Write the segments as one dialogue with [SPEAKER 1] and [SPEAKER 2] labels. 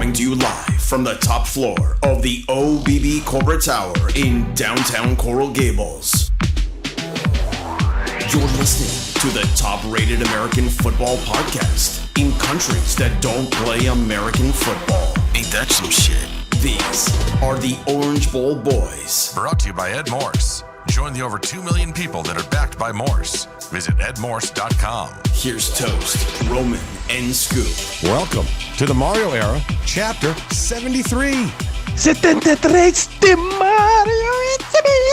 [SPEAKER 1] Coming to you live from the top floor of the OBB Corporate Tower in downtown Coral Gables. You're listening to the top-rated American football podcast in countries that don't play American football. Ain't that some shit? These are the Orange Bowl Boys.
[SPEAKER 2] Brought to you by Ed Morse. Join the over 2 million people that are backed by Morse. Visit edmorse.com.
[SPEAKER 1] Here's Toast, Roman, and Scoop.
[SPEAKER 3] Welcome to the Mario era, chapter 73.
[SPEAKER 4] 73, it's the Mario,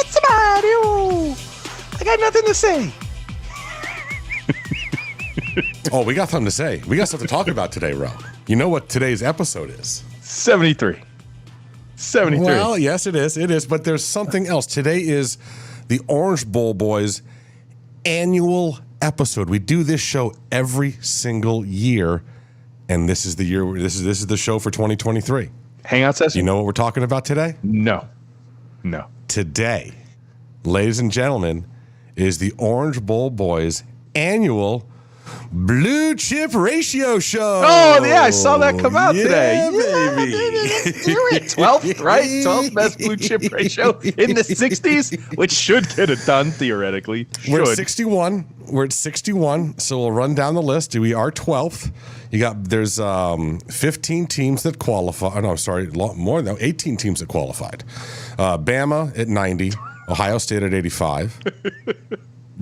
[SPEAKER 4] it's Mario. I got nothing to say.
[SPEAKER 3] Oh, we got something to say. We got something to talk about today, Ro. You know what today's episode is?
[SPEAKER 4] 73.
[SPEAKER 3] Well, yes, it is. It is, but there's something else. Today is the Orange Bowl Boys annual episode. We do this show every single year, and this is the year. This is the show for 2023.
[SPEAKER 4] Hangout session.
[SPEAKER 3] You know what we're talking about today?
[SPEAKER 4] No.
[SPEAKER 3] Today, ladies and gentlemen, is the Orange Bowl Boys annual Blue Chip Ratio Show.
[SPEAKER 4] Oh, yeah, I saw that come out today.
[SPEAKER 3] Baby.
[SPEAKER 4] You're at 12th, right? 12th best Blue Chip Ratio in the 60s, which should get it done, theoretically.
[SPEAKER 3] We're at 61. We're at 61, so we'll run down the list. We are 12th. There's 15 teams that qualify. Oh, no, sorry, more than 18 teams that qualified. Bama at 90, Ohio State at 85.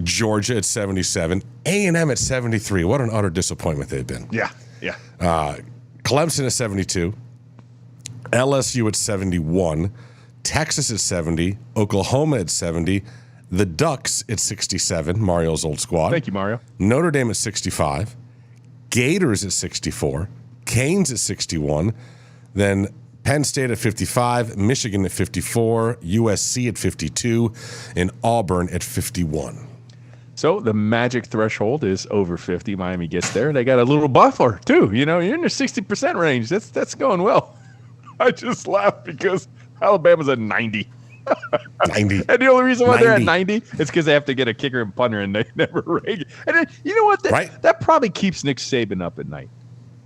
[SPEAKER 3] Georgia at 77, A&M at 73. What an utter disappointment they've been.
[SPEAKER 4] Yeah.
[SPEAKER 3] Clemson at 72, LSU at 71, Texas at 70, Oklahoma at 70, the Ducks at 67, Mario's old squad.
[SPEAKER 4] Thank you, Mario.
[SPEAKER 3] Notre Dame at 65, Gators at 64, Canes at 61, then Penn State at 55, Michigan at 54, USC at 52, and Auburn at 51.
[SPEAKER 4] So the magic threshold is over 50. Miami gets there. They got a little buffer, too. You know, you're in the 60% range. That's going well. I just laugh because Alabama's at 90.
[SPEAKER 3] 90.
[SPEAKER 4] And the only reason why they're at 90 is because they have to get a kicker and punter, and they never rig. And then, you know what? That probably keeps Nick Saban up at night.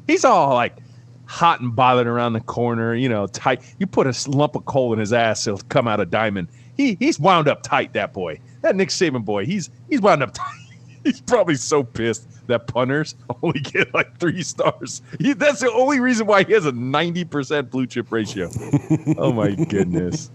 [SPEAKER 4] He's all like hot and bothered around the corner, you know, tight. You put a lump of coal in his ass, he'll come out a diamond. He's wound up tight, that boy. That Nick Saban boy, he's wound up tight. He's probably so pissed that punters only get like 3 stars. That's the only reason why he has a 90% blue chip ratio. Oh my goodness.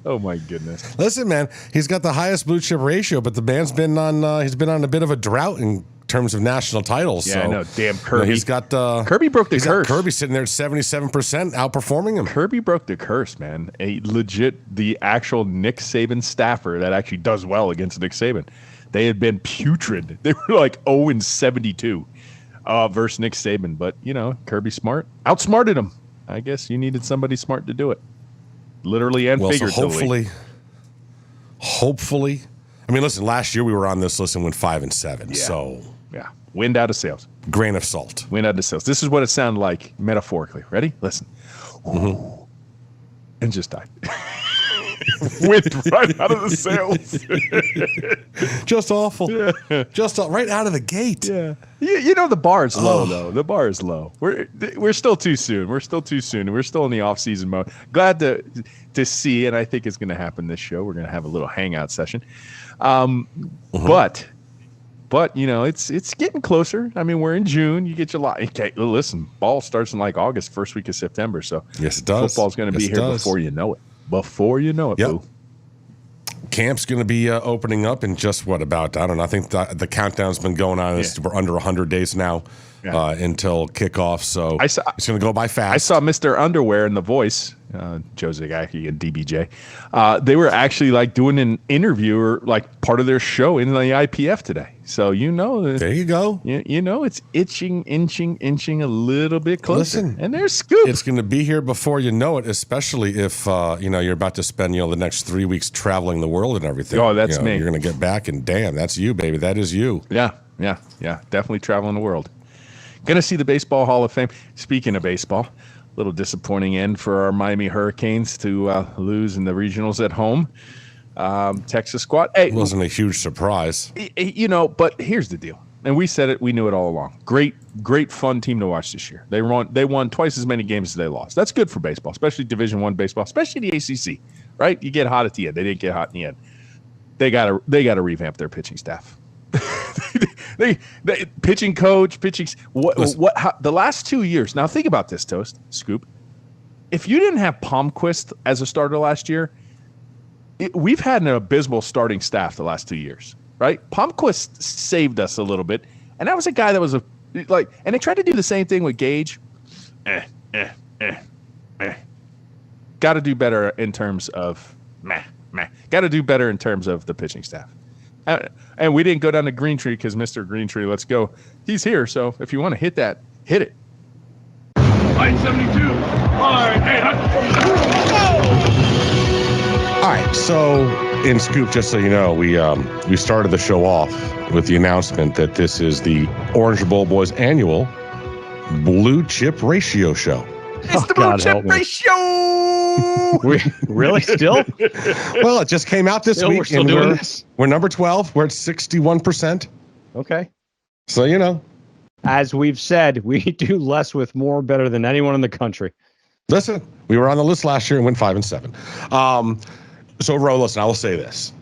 [SPEAKER 3] Listen, man, he's got the highest blue chip ratio, but the man's been on he's been on a bit of a drought in terms of national titles.
[SPEAKER 4] Yeah,
[SPEAKER 3] so,
[SPEAKER 4] I know. Damn Kirby.
[SPEAKER 3] He's got
[SPEAKER 4] Kirby broke the curse.
[SPEAKER 3] Kirby sitting there at 77%, outperforming him.
[SPEAKER 4] Kirby broke the curse, man. The actual Nick Saban staffer that actually does well against Nick Saban. They had been putrid. They were like 0-72 versus Nick Saban. But, you know, Kirby Smart outsmarted him. I guess you needed somebody smart to do it. Literally and figuratively.
[SPEAKER 3] So hopefully. I mean, listen, last year we were on this list and went 5-7.
[SPEAKER 4] Yeah.
[SPEAKER 3] So.
[SPEAKER 4] Yeah. Wind out of sails.
[SPEAKER 3] Grain of salt.
[SPEAKER 4] Wind out of sails. This is what it sounded like metaphorically. Ready? Listen.
[SPEAKER 3] Mm-hmm.
[SPEAKER 4] And just died. Wind right out of the sails.
[SPEAKER 3] Just awful.
[SPEAKER 4] Yeah.
[SPEAKER 3] Just right out of the gate.
[SPEAKER 4] Yeah. You know the bar is low, though. The bar is low. We're still too soon. We're still in the off-season mode. Glad to see, and I think it's going to happen this show. We're going to have a little hangout session. But you know, it's getting closer. I mean, we're in June. You get July. Okay, listen, ball starts in like August, first week of September. So
[SPEAKER 3] yes, it does.
[SPEAKER 4] Football's going to be here before you know it. Yep. Boo.
[SPEAKER 3] Camp's going to be opening up in just about, I don't know, I think the countdown's been going on. We're under 100 days now until kickoff, so it's going to go by fast.
[SPEAKER 4] I saw Mr. Underwear in The Voice, Joe Zagacki and DBJ. They were actually like doing an interview or like part of their show in the IPF today. So you know,
[SPEAKER 3] there you go.
[SPEAKER 4] You know, it's inching a little bit closer.
[SPEAKER 3] Listen,
[SPEAKER 4] and there's Scoop.
[SPEAKER 3] It's going to be here before you know it, especially if you know you're about to spend the next 3 weeks traveling the world and everything.
[SPEAKER 4] Oh, that's me.
[SPEAKER 3] You're going to get back, and damn, that's you, baby. That is you.
[SPEAKER 4] Yeah. Definitely traveling the world. Going to see the Baseball Hall of Fame. Speaking of baseball, little disappointing end for our Miami Hurricanes to lose in the regionals at home. Texas squad. Hey,
[SPEAKER 3] it wasn't a huge surprise.
[SPEAKER 4] You know, but here's the deal. and we said it, we knew it all along. Great fun team to watch this year. They won twice as many games as they lost. That's good for baseball, especially Division I baseball, especially the ACC, right? You get hot at the end. They didn't get hot in the end. They gotta revamp their pitching staff. they pitching coach, pitching the last 2 years. Now think about this, Toast Scoop. If you didn't have Palmquist as a starter last year, we've had an abysmal starting staff the last 2 years, right? Palmquist saved us a little bit, and that was a guy that was and they tried to do the same thing with Gage. Got to do better in terms of Got to do better in terms of the pitching staff. And we didn't go down to Green Tree because Mr. Green Tree, let's go. He's here, so if you want to hit that, hit it.
[SPEAKER 5] Line 72.
[SPEAKER 3] All right, so in Scoop, just so you know, we started the show off with the announcement that this is the Orange Bowl Boys annual Blue Chip Ratio Show.
[SPEAKER 4] It's the Blue Chip Ratio!
[SPEAKER 6] Really? Still?
[SPEAKER 3] Well, it just came out this week.
[SPEAKER 6] We're still doing this?
[SPEAKER 3] We're number 12. We're at 61%.
[SPEAKER 6] Okay.
[SPEAKER 3] So,
[SPEAKER 6] as we've said, we do less with more better than anyone in the country.
[SPEAKER 3] Listen, we were on the list last year and went 5 and 7. So, Ro, listen, I will say this.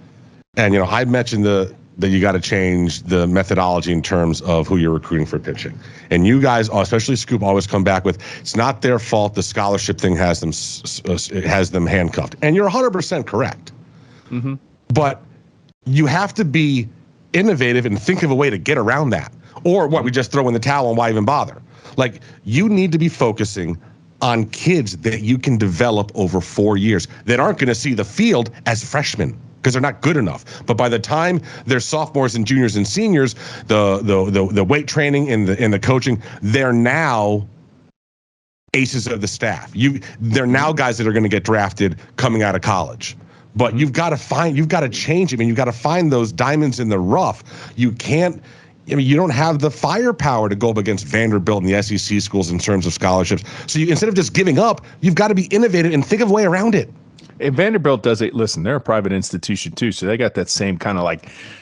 [SPEAKER 3] And, I mentioned that you got to change the methodology in terms of who you're recruiting for pitching. And you guys, especially Scoop, always come back with, it's not their fault. The scholarship thing has them handcuffed. And you're 100% correct.
[SPEAKER 4] Mm-hmm.
[SPEAKER 3] But you have to be innovative and think of a way to get around that. Or what, we just throw in the towel and why even bother? Like, you need to be focusing on kids that you can develop over 4 years that aren't going to see the field as freshmen because they're not good enough. But by the time they're sophomores and juniors and seniors, the weight training and the coaching, they're now aces of the staff. They're now guys that are going to get drafted coming out of college. But you've got to change it. I mean, you've got to find those diamonds in the rough. You can't. You don't have the firepower to go up against Vanderbilt and the SEC schools in terms of scholarships. So instead of just giving up, you've got to be innovative and think of a way around it.
[SPEAKER 4] And Vanderbilt does it. Listen, they're a private institution too, so they got that same kind of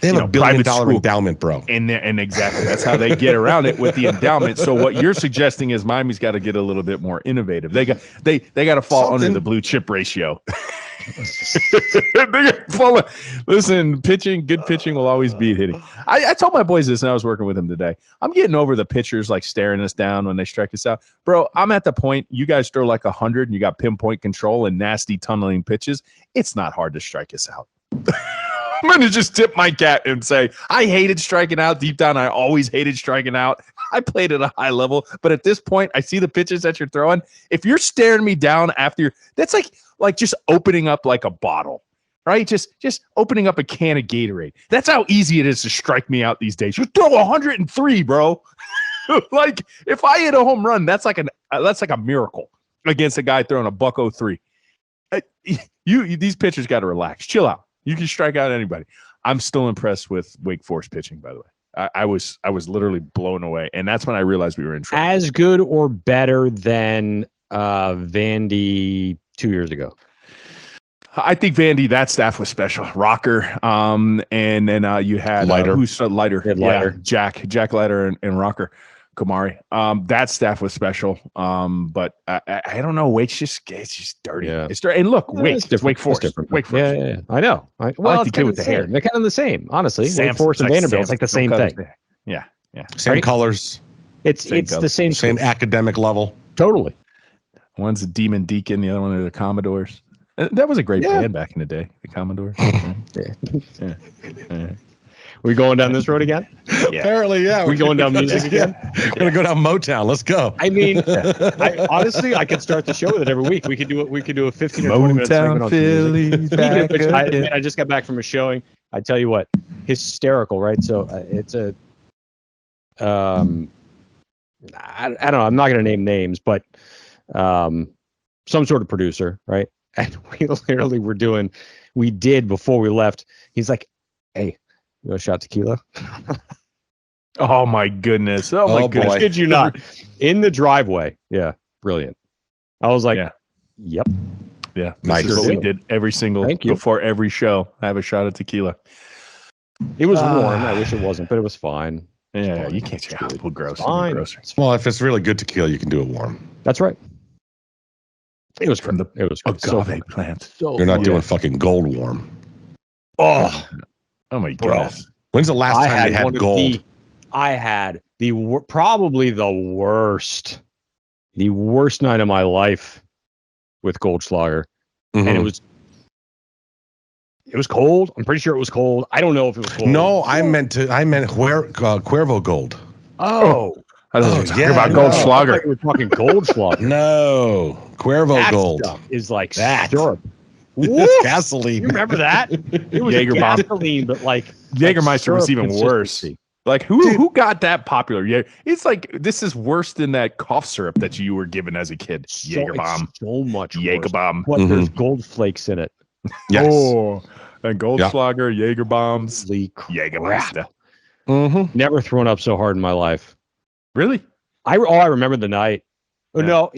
[SPEAKER 3] they have $1 billion endowment, bro.
[SPEAKER 4] And exactly, that's how they get around it with the endowment. So what you're suggesting is Miami's got to get a little bit more innovative. They got to fall under the blue chip ratio. Listen, good pitching will always beat hitting. I told my boys this, and I was working with them today. I'm getting over the pitchers staring us down when they strike us out. Bro, I'm at the point you guys throw 100 and you got pinpoint control and nasty tunneling pitches. It's not hard to strike us out. I'm going to just tip my cap and say, I hated striking out. Deep down, I always hated striking out. I played at a high level. But at this point, I see the pitches that you're throwing. If you're staring me down after that's like just opening up a bottle, right? Just opening up a can of Gatorade. That's how easy it is to strike me out these days. You throw 103, bro. If I hit a home run, that's like a miracle against a guy throwing a $103. These pitchers got to relax, chill out. You can strike out anybody. I'm still impressed with Wake Forest pitching, by the way. I was literally blown away, and that's when I realized we were in trouble.
[SPEAKER 6] As good or better than Vandy 2 years ago?
[SPEAKER 4] I think Vandy, that staff was special. Rocker, and then you had
[SPEAKER 3] Leiter.
[SPEAKER 4] Leiter?
[SPEAKER 6] Yeah,
[SPEAKER 4] Jack Leiter and Rocker. Kamari. That staff was special. But I don't know. Wake's it's just dirty.
[SPEAKER 6] Yeah.
[SPEAKER 4] It's dirty. And look, it's Wake Forest. Wake Forest.
[SPEAKER 6] Yeah. I know.
[SPEAKER 4] I like the kid with the hair.
[SPEAKER 6] They're kind of the same, honestly. Wake Forest and Vanderbilt, it's like the same thing.
[SPEAKER 4] Yeah.
[SPEAKER 3] Same colors.
[SPEAKER 6] It's the same.
[SPEAKER 3] Same academic level.
[SPEAKER 6] Totally.
[SPEAKER 4] One's a Demon Deacon. The other one are the Commodores. That was a great band back in the day. The Commodores. Yeah.
[SPEAKER 6] We going down this road again?
[SPEAKER 3] Yeah. Apparently, yeah.
[SPEAKER 6] We going down music again?
[SPEAKER 3] We're gonna go down Motown. Let's go.
[SPEAKER 6] I mean, honestly, I could start the show with it every week. We could do it. We could do a 15 or 20 minute segment on music. I just got back from a showing. I tell you what, hysterical, right? So it's a, I don't know. I'm not going to name names, but some sort of producer, right? And we literally we did before we left. He's like, "Hey, you want a shot tequila?"
[SPEAKER 4] Oh my goodness! Oh my goodness!
[SPEAKER 6] Kid you not? In the driveway. Yeah, brilliant. I was like, "Yep,
[SPEAKER 4] yeah."
[SPEAKER 3] Nice.
[SPEAKER 4] This is what we did before every show. I have a shot of tequila.
[SPEAKER 6] It was warm. I wish it wasn't, but it was fine.
[SPEAKER 4] Yeah, you can't say apple gross.
[SPEAKER 6] Fine.
[SPEAKER 3] Well, if it's really good tequila, you can do it warm.
[SPEAKER 6] That's right. It was from
[SPEAKER 4] the agave plant.
[SPEAKER 6] So
[SPEAKER 3] You're not doing fucking gold warm.
[SPEAKER 6] Oh
[SPEAKER 4] my goodness.
[SPEAKER 3] When's the last time you had gold?
[SPEAKER 6] I had probably the worst night of my life with Goldschlager.
[SPEAKER 3] Mm-hmm.
[SPEAKER 6] And it was cold. I'm pretty sure it was cold. I don't know if it was cold.
[SPEAKER 3] No, I meant Cuervo Gold.
[SPEAKER 6] Oh.
[SPEAKER 4] I was talking about Goldschlager.
[SPEAKER 6] We were talking Goldschlager.
[SPEAKER 3] No, Cuervo
[SPEAKER 6] that
[SPEAKER 3] Gold.
[SPEAKER 6] Stuff is like
[SPEAKER 3] that
[SPEAKER 6] syrup.
[SPEAKER 3] Gasoline.
[SPEAKER 6] You remember that? It was
[SPEAKER 4] Jaeger
[SPEAKER 6] gasoline, but like
[SPEAKER 4] Jägermeister was even worse. Like who got that popular? Yeah, it's like this is worse than that cough syrup that you were given as a kid. Jaeger bomb.
[SPEAKER 6] So much
[SPEAKER 4] Jaeger bomb.
[SPEAKER 6] What? There's gold flakes in it.
[SPEAKER 3] Yes.
[SPEAKER 4] Oh, and Goldschlager, Jaeger bombs, Jägermeister.
[SPEAKER 3] Mm-hmm.
[SPEAKER 6] Never thrown up so hard in my life.
[SPEAKER 4] Really?
[SPEAKER 6] I remember the night. Oh, no,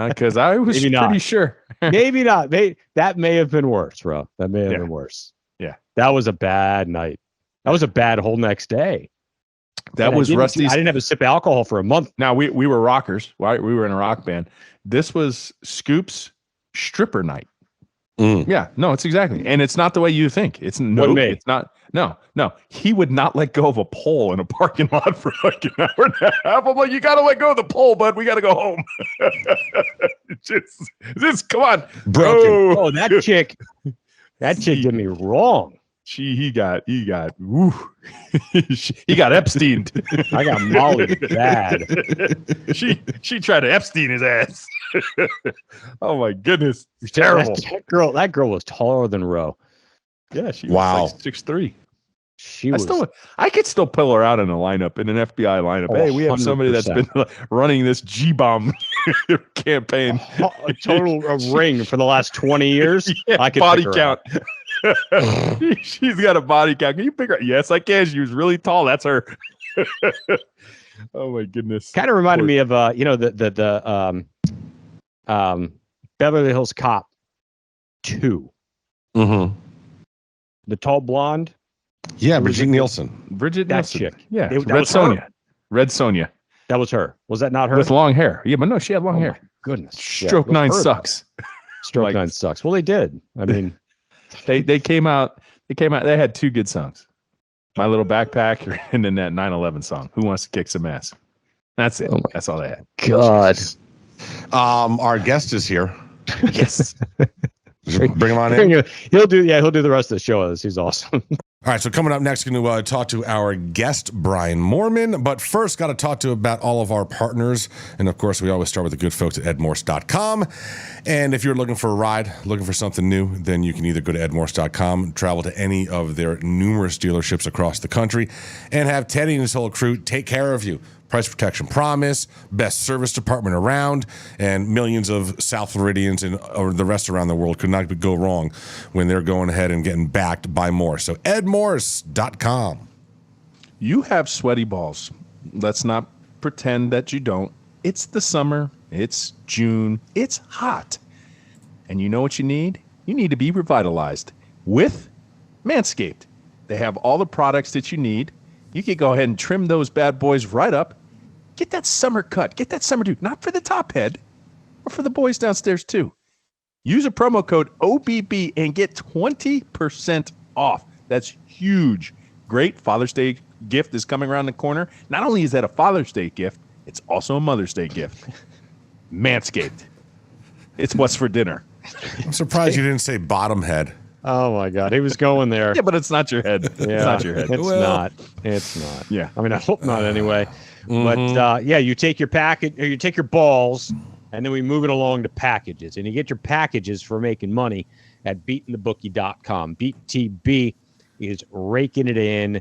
[SPEAKER 4] because I was pretty sure.
[SPEAKER 6] Maybe not. That may have been worse, bro. That may have been worse.
[SPEAKER 4] Yeah.
[SPEAKER 6] That was a bad night. That was a bad whole next day.
[SPEAKER 4] That was Rusty's.
[SPEAKER 6] I didn't have a sip of alcohol for a month.
[SPEAKER 4] Now we were rockers, right? We were in a rock band. This was Scoop's stripper night.
[SPEAKER 3] Mm.
[SPEAKER 4] Yeah, no, it's exactly. And it's not the way you think. It's it's not. No. He would not let go of a pole in a parking lot for like an hour and a half. I'm like, you got to let go of the pole, bud. We got to go home. just come on.
[SPEAKER 3] Broken.
[SPEAKER 6] Oh, that chick did me wrong.
[SPEAKER 4] He got woo. He got Epsteined.
[SPEAKER 6] I got Molly bad.
[SPEAKER 4] She tried to Epstein his ass. Oh my goodness. It's terrible.
[SPEAKER 6] That girl was taller than Roe.
[SPEAKER 4] Yeah, she was like 6'3". I could still pull her out in a lineup, in an FBI lineup. Hey, we have somebody that's been running this G-bomb campaign.
[SPEAKER 6] A total ring for the last 20 years.
[SPEAKER 4] Yeah,
[SPEAKER 6] I could
[SPEAKER 4] body count. She's got a body count. Can you figure out? Yes, I can. She was really tall. That's her. Oh my goodness.
[SPEAKER 6] Kind of reminded me of the Beverly Hills Cop 2.
[SPEAKER 3] Mm-hmm.
[SPEAKER 6] The tall blonde.
[SPEAKER 3] Yeah, Brigitte Nielsen.
[SPEAKER 6] That
[SPEAKER 4] Nielsen.
[SPEAKER 6] chick.
[SPEAKER 4] Yeah. Red Sonja. Red Sonja.
[SPEAKER 6] That was her. Was that not her?
[SPEAKER 4] With long hair. Yeah, but no, she had long hair.
[SPEAKER 6] Goodness.
[SPEAKER 4] Stroke 9 sucks.
[SPEAKER 6] Stroke 9 sucks. Well, they did. I mean,
[SPEAKER 4] they came out. They had 2 good songs. My Little Backpack and then that 9/11 song. Who Wants to Kick Some Ass? That's it. That's all they had.
[SPEAKER 6] God.
[SPEAKER 3] Our guest is here.
[SPEAKER 4] Yes.
[SPEAKER 3] Bring him on in.
[SPEAKER 6] He'll do the rest of the show. He's awesome.
[SPEAKER 3] All right, so coming up next, going to talk to our guest, Brian Moorman. But first, got to talk to about all of our partners. And, of course, we always start with the good folks at edmorse.com. And if you're looking for a ride, looking for something new, then you can either go to edmorse.com, travel to any of their numerous dealerships across the country, and have Teddy and his whole crew take care of you. Price protection promise, best service department around, and millions of South Floridians or the rest around the world could not go wrong when they're going ahead and getting backed by Morse. So edmorse.com.
[SPEAKER 4] You have sweaty balls. Let's not pretend that you don't. It's the summer. It's June. It's hot. And you know what you need? You need to be revitalized with Manscaped. They have all the products that you need. You can go ahead and trim those bad boys right up. Get that summer cut. Get that summer dude. Not for the top head, but for the boys downstairs too. Use a promo code OBB and get 20% off. That's huge. Great Father's Day gift is coming around the corner. Not only is that a Father's Day gift, it's also a Mother's Day gift. Manscaped. It's what's for dinner.
[SPEAKER 3] I'm surprised you didn't say bottom head.
[SPEAKER 6] Oh my God, he was going there.
[SPEAKER 4] Yeah, but it's not your head.
[SPEAKER 6] Yeah,
[SPEAKER 4] it's not your head.
[SPEAKER 6] It's not.
[SPEAKER 4] Yeah.
[SPEAKER 6] I mean, I hope not anyway. But you take your package or you take your balls, and then we move it along to packages. And you get your packages for making money at beatingthebookie.com. BTB is raking it in.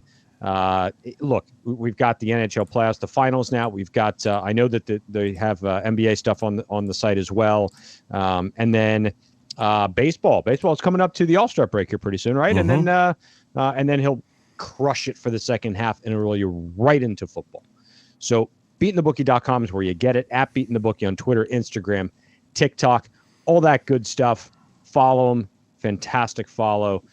[SPEAKER 6] Look, we've got the NHL playoffs, the finals now. We've got. I know that they have NBA stuff on the site as well, and then. Baseball is coming up to the All-Star break here pretty soon, right? And then he'll crush it for the second half and roll you right into football. So beatingthebookie.com is where you get it. At beatingthebookie on Twitter, Instagram, TikTok, all that good stuff. Follow them. Fantastic follow.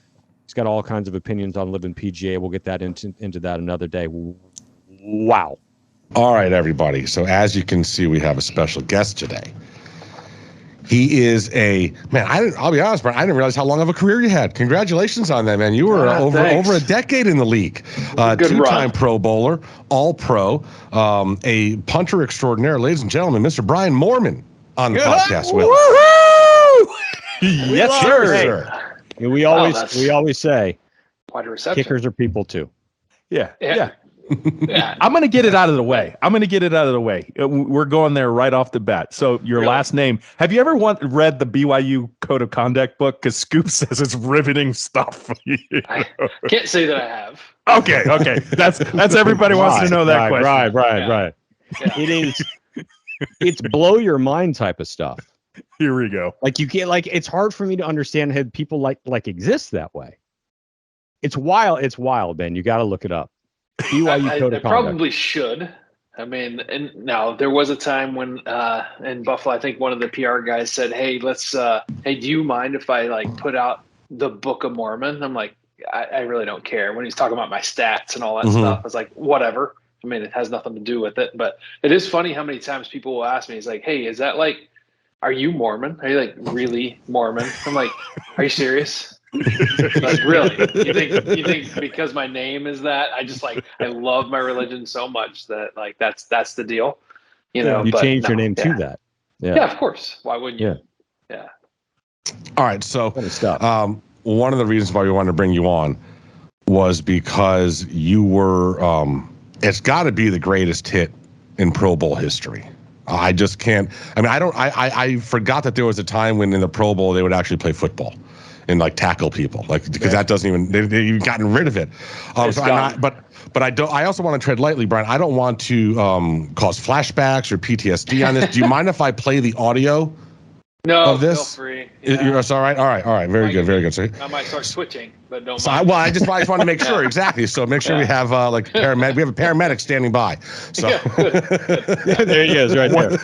[SPEAKER 6] He's got all kinds of opinions on living PGA. We'll get that into that another day. Wow.
[SPEAKER 3] All right, everybody. So as you can see, we have a special guest today. He is I'll be honest, Brian, I didn't realize how long of a career you had. Congratulations on that, man. You were over a decade in the league. Two-time Pro Bowler, All-Pro, a punter extraordinaire. Ladies and gentlemen, Mr. Brian Moorman on the podcast with us.
[SPEAKER 4] Yes, sir.
[SPEAKER 6] Hey, we always say
[SPEAKER 7] quite a reception.
[SPEAKER 6] Kickers are people too.
[SPEAKER 4] Yeah. I'm going to get it out of the way. We're going there right off the bat. So your last name, have you ever read the BYU Code of Conduct book? Because Scoop says it's riveting stuff.
[SPEAKER 7] I can't say that I have.
[SPEAKER 4] Okay. That's everybody wants to know that question.
[SPEAKER 6] Right. Yeah. It's blow your mind type of stuff.
[SPEAKER 4] Here we go.
[SPEAKER 6] Like you can't, it's hard for me to understand how people like exist that way. It's wild, Ben. You got to look it up.
[SPEAKER 7] I probably should. I mean, and now there was a time when in Buffalo, I think one of the PR guys said, "Hey, hey, do you mind if I put out the Book of Mormon?" I'm like, I really don't care. When he's talking about my stats and all that stuff, I was like, whatever. I mean, it has nothing to do with it. But it is funny how many times people will ask me, "He's like, hey, is that are you Mormon? Are you really Mormon?" I'm like, "Are you serious?" Really? You think because my name is that, I love my religion so much that that's the deal, you know?
[SPEAKER 6] You changed your name to that.
[SPEAKER 7] Yeah, of course. Why wouldn't you? Yeah.
[SPEAKER 3] All right. So one of the reasons why we wanted to bring you on was because you were it's got to be the greatest hit in Pro Bowl history. I just can't. I mean, I forgot that there was a time when in the Pro Bowl they would actually play football and tackle people, because that doesn't even, you've gotten rid of it. But I also want to tread lightly, Brian. I don't want to cause flashbacks or PTSD on this. Do you mind if I play the audio of this?
[SPEAKER 7] Feel free.
[SPEAKER 3] It's all right. All right. Very good. So,
[SPEAKER 7] I might start switching, but don't mind.
[SPEAKER 3] I just want to make sure. Exactly. So make sure we have paramedic. We have a paramedic standing by. So
[SPEAKER 6] there he is, right there.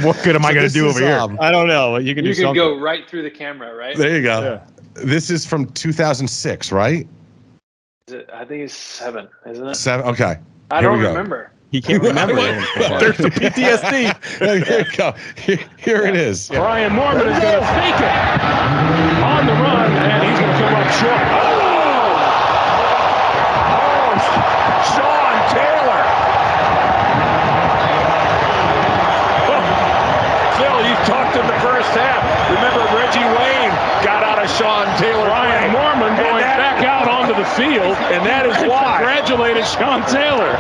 [SPEAKER 4] What good am I going to do over here?
[SPEAKER 6] I don't know. You can
[SPEAKER 7] go right through the camera, right?
[SPEAKER 3] There you go. Yeah. This is from 2006, right?
[SPEAKER 7] I think it's 7, isn't it?
[SPEAKER 3] 7. Okay.
[SPEAKER 7] I don't remember.
[SPEAKER 6] He can't remember.
[SPEAKER 4] There's the PTSD.
[SPEAKER 3] Here you go. Here it is.
[SPEAKER 5] Yeah. Brian Moorman is going to fake it on the run, and he's going to come up short. Sean Taylor. Phil, you talked in the first half. Remember Reggie Wayne got out of Sean Taylor. Brian Moorman going back out onto the field, and that is why. Congratulated Sean Taylor.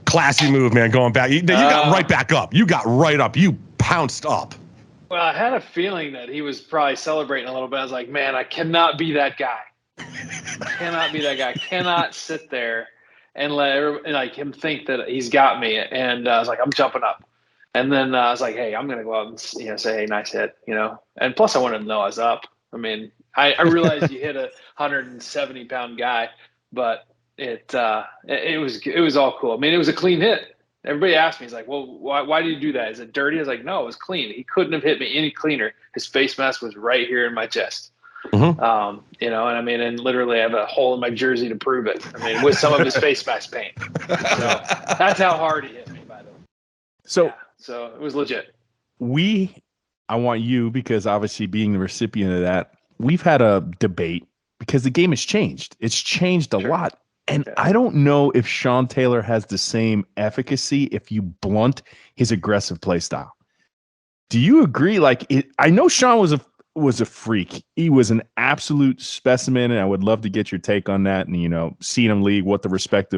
[SPEAKER 3] Classy move, man, going back. You got right back up. You got right up. You pounced up.
[SPEAKER 7] Well, I had a feeling that he was probably celebrating a little bit. I was like, man, I cannot be that guy. Cannot sit there and let him think that he's got me. And I was like, I'm jumping up. And then I was like, hey, I'm going to go out and say, hey, nice hit, And plus I wanted to know I was up. I mean, I realized you hit a 170-pound guy, but it was all cool. I mean, it was a clean hit. Everybody asked me, he's like, well, why did you do that? Is it dirty? I was like, no, it was clean. He couldn't have hit me any cleaner. His face mask was right here in my chest. And I mean, and literally I have a hole in my jersey to prove it. I mean, with some of his face mask paint. So that's how hard he hit me, by the way. So it was legit.
[SPEAKER 4] I want you, because obviously being the recipient of that, we've had a debate because the game has changed. It's changed a lot. And I don't know if Sean Taylor has the same efficacy if you blunt his aggressive play style. Do you agree? I know Sean was a freak. He was an absolute specimen, and I would love to get your take on that. And seeing him league, what the respect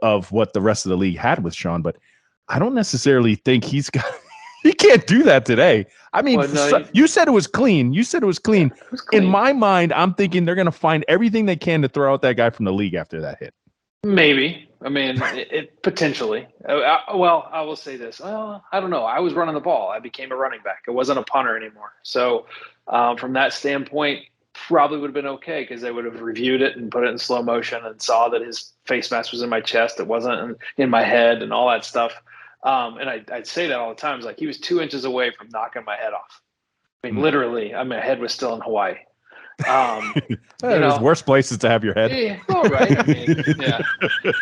[SPEAKER 4] of what the rest of the league had with Sean. But I don't necessarily think he can't do that today. I mean, you said it was clean. Yeah, it was clean. In my mind, I'm thinking they're going to find everything they can to throw out that guy from the league after that hit.
[SPEAKER 7] Maybe. I mean, it potentially. I will say this. I don't know. I was running the ball. I became a running back. I wasn't a punter anymore. So from that standpoint, probably would have been okay because they would have reviewed it and put it in slow motion and saw that his face mask was in my chest. It wasn't in my head and all that stuff. And I'd say that all the time. He was 2 inches away from knocking my head off. I mean, literally, my head was still in Hawaii.
[SPEAKER 4] There's worse places to have your head.
[SPEAKER 7] Yeah, well, right. I mean, yeah.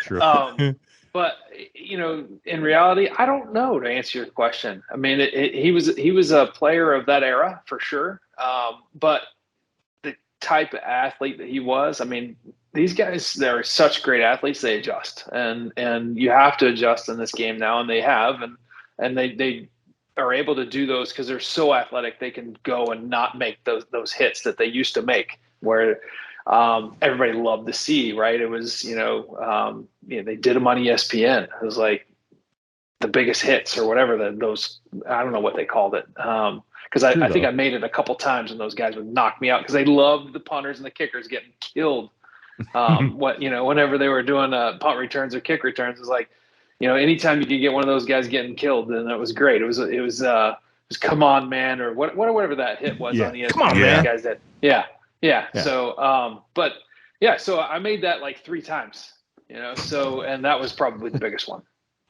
[SPEAKER 4] True.
[SPEAKER 7] But in reality, I don't know, to answer your question. I mean, he was a player of that era for sure. But the type of athlete that he was, I mean, these guys, they're such great athletes. They adjust, and you have to adjust in this game now, and they have, and they are able to do those because they're so athletic. They can go and not make those hits that they used to make, where everybody loved to see. Right? It was they did them on ESPN. It was like the biggest hits or whatever. Those, I don't know what they called it. Because I think I made it a couple times, and those guys would knock me out because they loved the punters and the kickers getting killed. Whenever they were doing punt returns or kick returns, it was like, anytime you could get one of those guys getting killed, then that was great. It was come on, man, or whatever that hit was on ESPN.
[SPEAKER 4] Come on, man.
[SPEAKER 7] Guys did. Yeah. So, so I made that like 3 times, and that was probably the biggest one.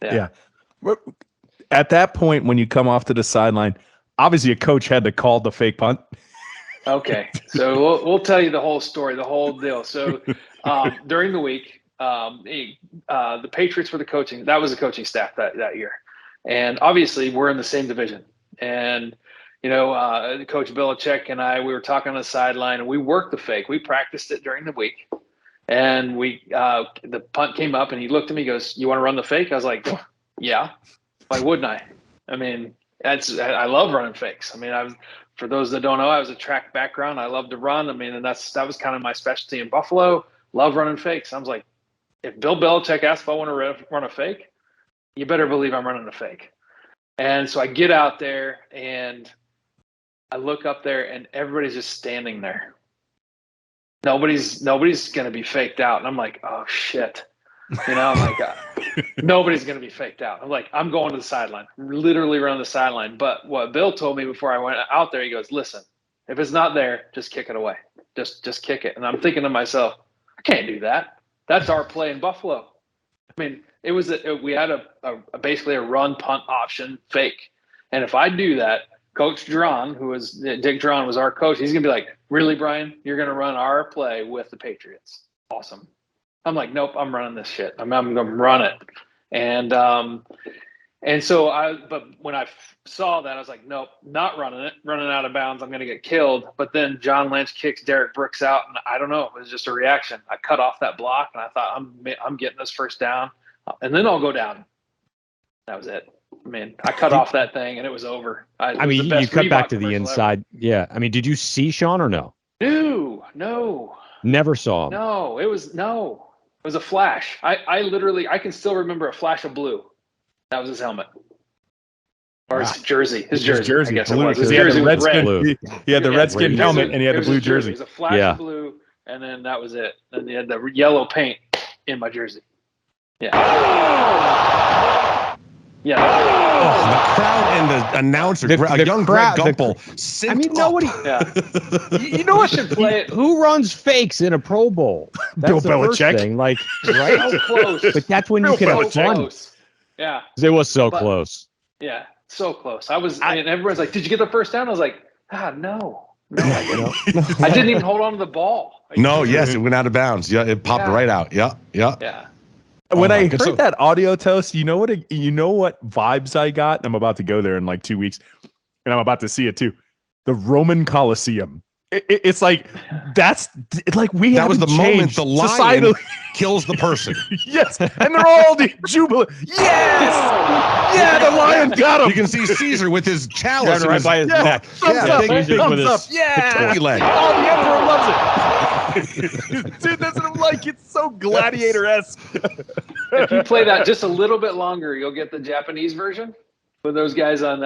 [SPEAKER 7] Yeah.
[SPEAKER 4] At that point, when you come off to the sideline, obviously a coach had to call the fake punt.
[SPEAKER 7] Okay, so we'll tell you the whole story, the whole deal. So during the week, the Patriots were the coaching. That was the coaching staff that year, and obviously we're in the same division. And Coach Belichick and we were talking on the sideline, and we worked the fake. We practiced it during the week, and the punt came up, and he looked at me, he goes, "You want to run the fake?" I was like, "Yeah, why wouldn't I? I mean, I love running fakes. I mean, for those that don't know, I was a track background. I love to run. I mean, and that was kind of my specialty in Buffalo. Love running fakes. I was like, if Bill Belichick asks if I want to run a fake, you better believe I'm running a fake. And so I get out there, and I look up there, and everybody's just standing there. Nobody's going to be faked out. And I'm like, oh, shit. I'm like, nobody's going to be faked out. I'm like, I'm going to the sideline, literally around the sideline. But what Bill told me before I went out there, he goes, listen, if it's not there, just kick it away. Just kick it. And I'm thinking to myself, I can't do that. That's our play in Buffalo. I mean, we had basically a run punt option fake. And if I do that, Coach Dron, Dick Dron was our coach, he's going to be like, really, Brian, you're going to run our play with the Patriots. Awesome. I'm like, nope, I'm running this shit. I'm going to run it. And so but when I saw that, I was like, nope, not running it, running out of bounds. I'm going to get killed. But then John Lynch kicks Derek Brooks out, and I don't know, it was just a reaction. I cut off that block, and I thought, I'm getting this first down, and then I'll go down. That was it. I mean, I cut off that thing, and it was over.
[SPEAKER 6] You cut back to the inside. Ever. Yeah. I mean, did you see Sean or no?
[SPEAKER 7] No.
[SPEAKER 6] Never saw him.
[SPEAKER 7] No, it was a flash. I can still remember a flash of blue. That was his helmet. Or his jersey. His jersey, I guess
[SPEAKER 4] blue,
[SPEAKER 7] it was. His
[SPEAKER 4] he had
[SPEAKER 7] jersey
[SPEAKER 4] the
[SPEAKER 7] was red.
[SPEAKER 4] Blue. He had the redskin helmet, and he had the blue jersey.
[SPEAKER 7] It was a flash of blue, and then that was it. And he had the yellow paint in my jersey. Yeah. Yeah.
[SPEAKER 3] Oh, the crowd and the announcer, a young Greg Gumpel.
[SPEAKER 6] I mean, nobody.
[SPEAKER 7] Yeah. You know what should play it?
[SPEAKER 6] Who runs fakes in a Pro Bowl? That's
[SPEAKER 4] Bill Belichick.
[SPEAKER 6] Thing. Like, right?
[SPEAKER 7] So close.
[SPEAKER 6] But that's when you can have fun.
[SPEAKER 7] Close. Yeah.
[SPEAKER 6] It was so close.
[SPEAKER 7] Yeah, so close. And everyone's like, "Did you get the first down?" I was like, no, I didn't. I didn't even hold on to the ball.
[SPEAKER 3] Yes, it went out of bounds. Yeah, it popped right out. Yeah.
[SPEAKER 4] When I heard that audio toast, you know what vibes I got? I'm about to go there in like 2 weeks, and I'm about to see it too. The Roman Colosseum. It's like that was the moment the lion
[SPEAKER 3] kills the person.
[SPEAKER 4] Yes, and they're all jubilant. Yes, the lion got him.
[SPEAKER 3] You can see Caesar with his chalice
[SPEAKER 6] right by his neck.
[SPEAKER 4] Thumbs up. Thumbs up. Yeah.
[SPEAKER 3] Leg.
[SPEAKER 4] Oh, the emperor loves it. Dude, that's what I'm like. It's so gladiator-esque.
[SPEAKER 7] If you play that just a little bit longer, you'll get the Japanese version. With those guys on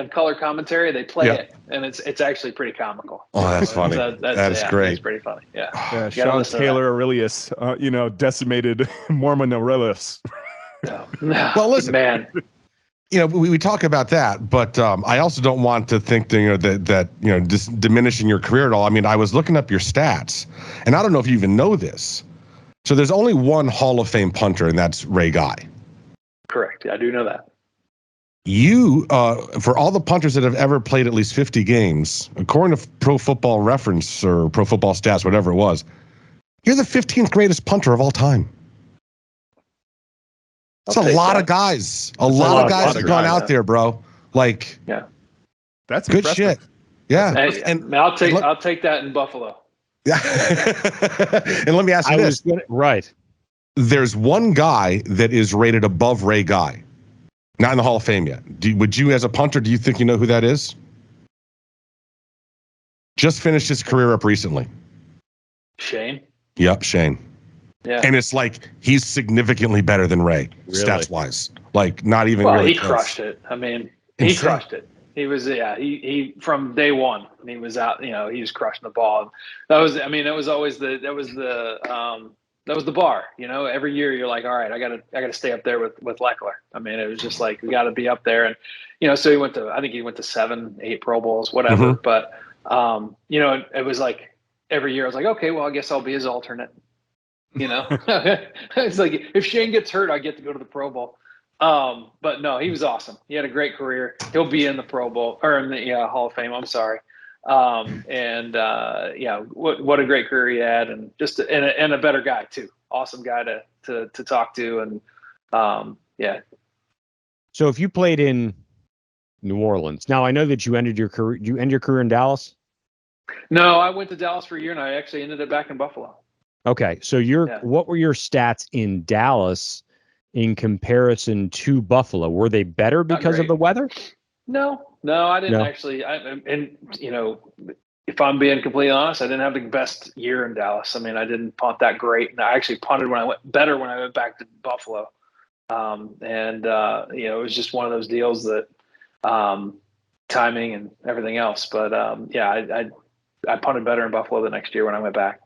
[SPEAKER 7] color commentary, they play it, and it's actually pretty comical.
[SPEAKER 3] Oh, that's funny. That's great.
[SPEAKER 7] It's pretty funny. Yeah.
[SPEAKER 4] Sean Taylor Aurelius, decimated Moorman Aurelius.
[SPEAKER 3] Well, listen,
[SPEAKER 7] man.
[SPEAKER 3] We talk about that, but I also don't want to think that just diminishing your career at all. I mean, I was looking up your stats, and I don't know if you even know this. So there's only one Hall of Fame punter, and that's Ray Guy.
[SPEAKER 7] Correct. I do know that.
[SPEAKER 3] You, for all the punters that have ever played at least 50 games, according to Pro Football Reference or Pro Football Stats, whatever it was, you're the 15th greatest punter of all time. It's a lot of guys. A lot of guys have gone out there, bro. Like,
[SPEAKER 7] yeah,
[SPEAKER 4] that's
[SPEAKER 3] good
[SPEAKER 4] impressive.
[SPEAKER 3] shit. Yeah,
[SPEAKER 7] and I'll take that in Buffalo.
[SPEAKER 3] Yeah, and let me ask you this:
[SPEAKER 6] right?
[SPEAKER 3] There's one guy that is rated above Ray Guy, not in the Hall of Fame yet. Would you, as a punter, do you think you know who that is? Just finished his career up recently.
[SPEAKER 7] Shane.
[SPEAKER 3] Yep, Shane.
[SPEAKER 7] Yeah.
[SPEAKER 3] And it's like he's significantly better than Ray, stats wise. Like not even.
[SPEAKER 7] Well,
[SPEAKER 3] really
[SPEAKER 7] he
[SPEAKER 3] close.
[SPEAKER 7] crushed it. I mean, he crushed it. He was, he from day one. He was out. He was crushing the ball. That was always that was the bar. Every year you're like, all right, I gotta stay up there with Leckler. I mean, it was just like we got to be up there, and so I think he went to 7, 8 Pro Bowls, whatever.
[SPEAKER 3] Mm-hmm.
[SPEAKER 7] But it was like every year I was like, okay, well, I guess I'll be his alternate. It's like if Shane gets hurt, I get to go to the Pro Bowl. But no, he was awesome. He had a great career. He'll be in the Pro Bowl or in the Hall of Fame. I'm sorry. What a great career he had, and just and a better guy too. Awesome guy to talk to, and yeah.
[SPEAKER 6] So if you played in New Orleans, now I know that you ended your career. You end your career in Dallas?
[SPEAKER 7] No, I went to Dallas for a year, and I actually ended up back in Buffalo.
[SPEAKER 6] Okay, so what were your stats in Dallas in comparison to Buffalo? Were they better because of the weather?
[SPEAKER 7] No, I didn't actually. If I'm being completely honest, I didn't have the best year in Dallas. I mean, I didn't punt that great, and I actually punted when I went back to Buffalo. It was just one of those deals that timing and everything else. But I punted better in Buffalo the next year when I went back.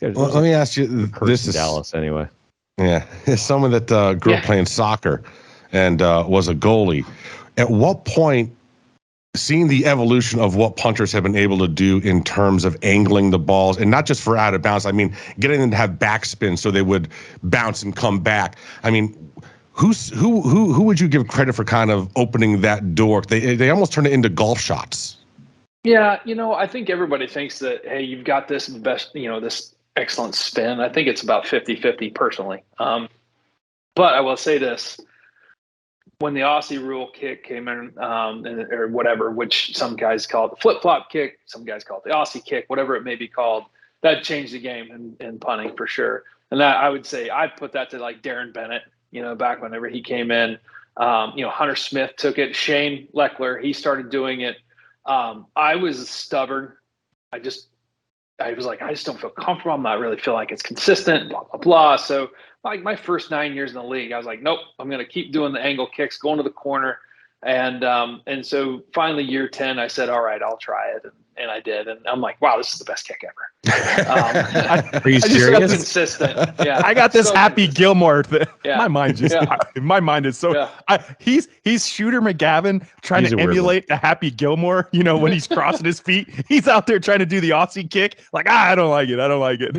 [SPEAKER 3] Let me ask you. This is
[SPEAKER 6] Dallas anyway.
[SPEAKER 3] Yeah, as someone that grew up playing soccer and was a goalie. At what point, seeing the evolution of what punters have been able to do in terms of angling the balls, and not just for out of bounds, I mean, getting them to have backspin so they would bounce and come back. I mean, who would you give credit for kind of opening that door? They almost turn it into golf shots.
[SPEAKER 7] Yeah, I think everybody thinks that, hey, you've got this best, this excellent spin. I think it's about 50-50 personally. But I will say this. When the Aussie rule kick came in, or whatever, which some guys call it the flip-flop kick, some guys call it the Aussie kick, whatever it may be called, that changed the game in punting for sure. And that I would say I put that to like Darren Bennett, back whenever he came in. Hunter Smith took it. Shane Leckler, he started doing it. I was stubborn. I was like, I just don't feel comfortable. I'm not really feel like it's consistent, blah, blah, blah. So like my first 9 years in the league, I was like, nope, I'm going to keep doing the angle kicks, going to the corner. And so finally year 10, I said, all right, I'll try it. And I did. And I'm like, wow, this is the best kick ever.
[SPEAKER 6] Are you serious?
[SPEAKER 7] Consistent. Yeah.
[SPEAKER 4] I got this Happy Gilmore thing.
[SPEAKER 7] Yeah.
[SPEAKER 4] My mind is so, he's Shooter McGavin trying to emulate the Happy Gilmore, when he's crossing his feet, he's out there trying to do the Aussie kick. Like, I don't like it.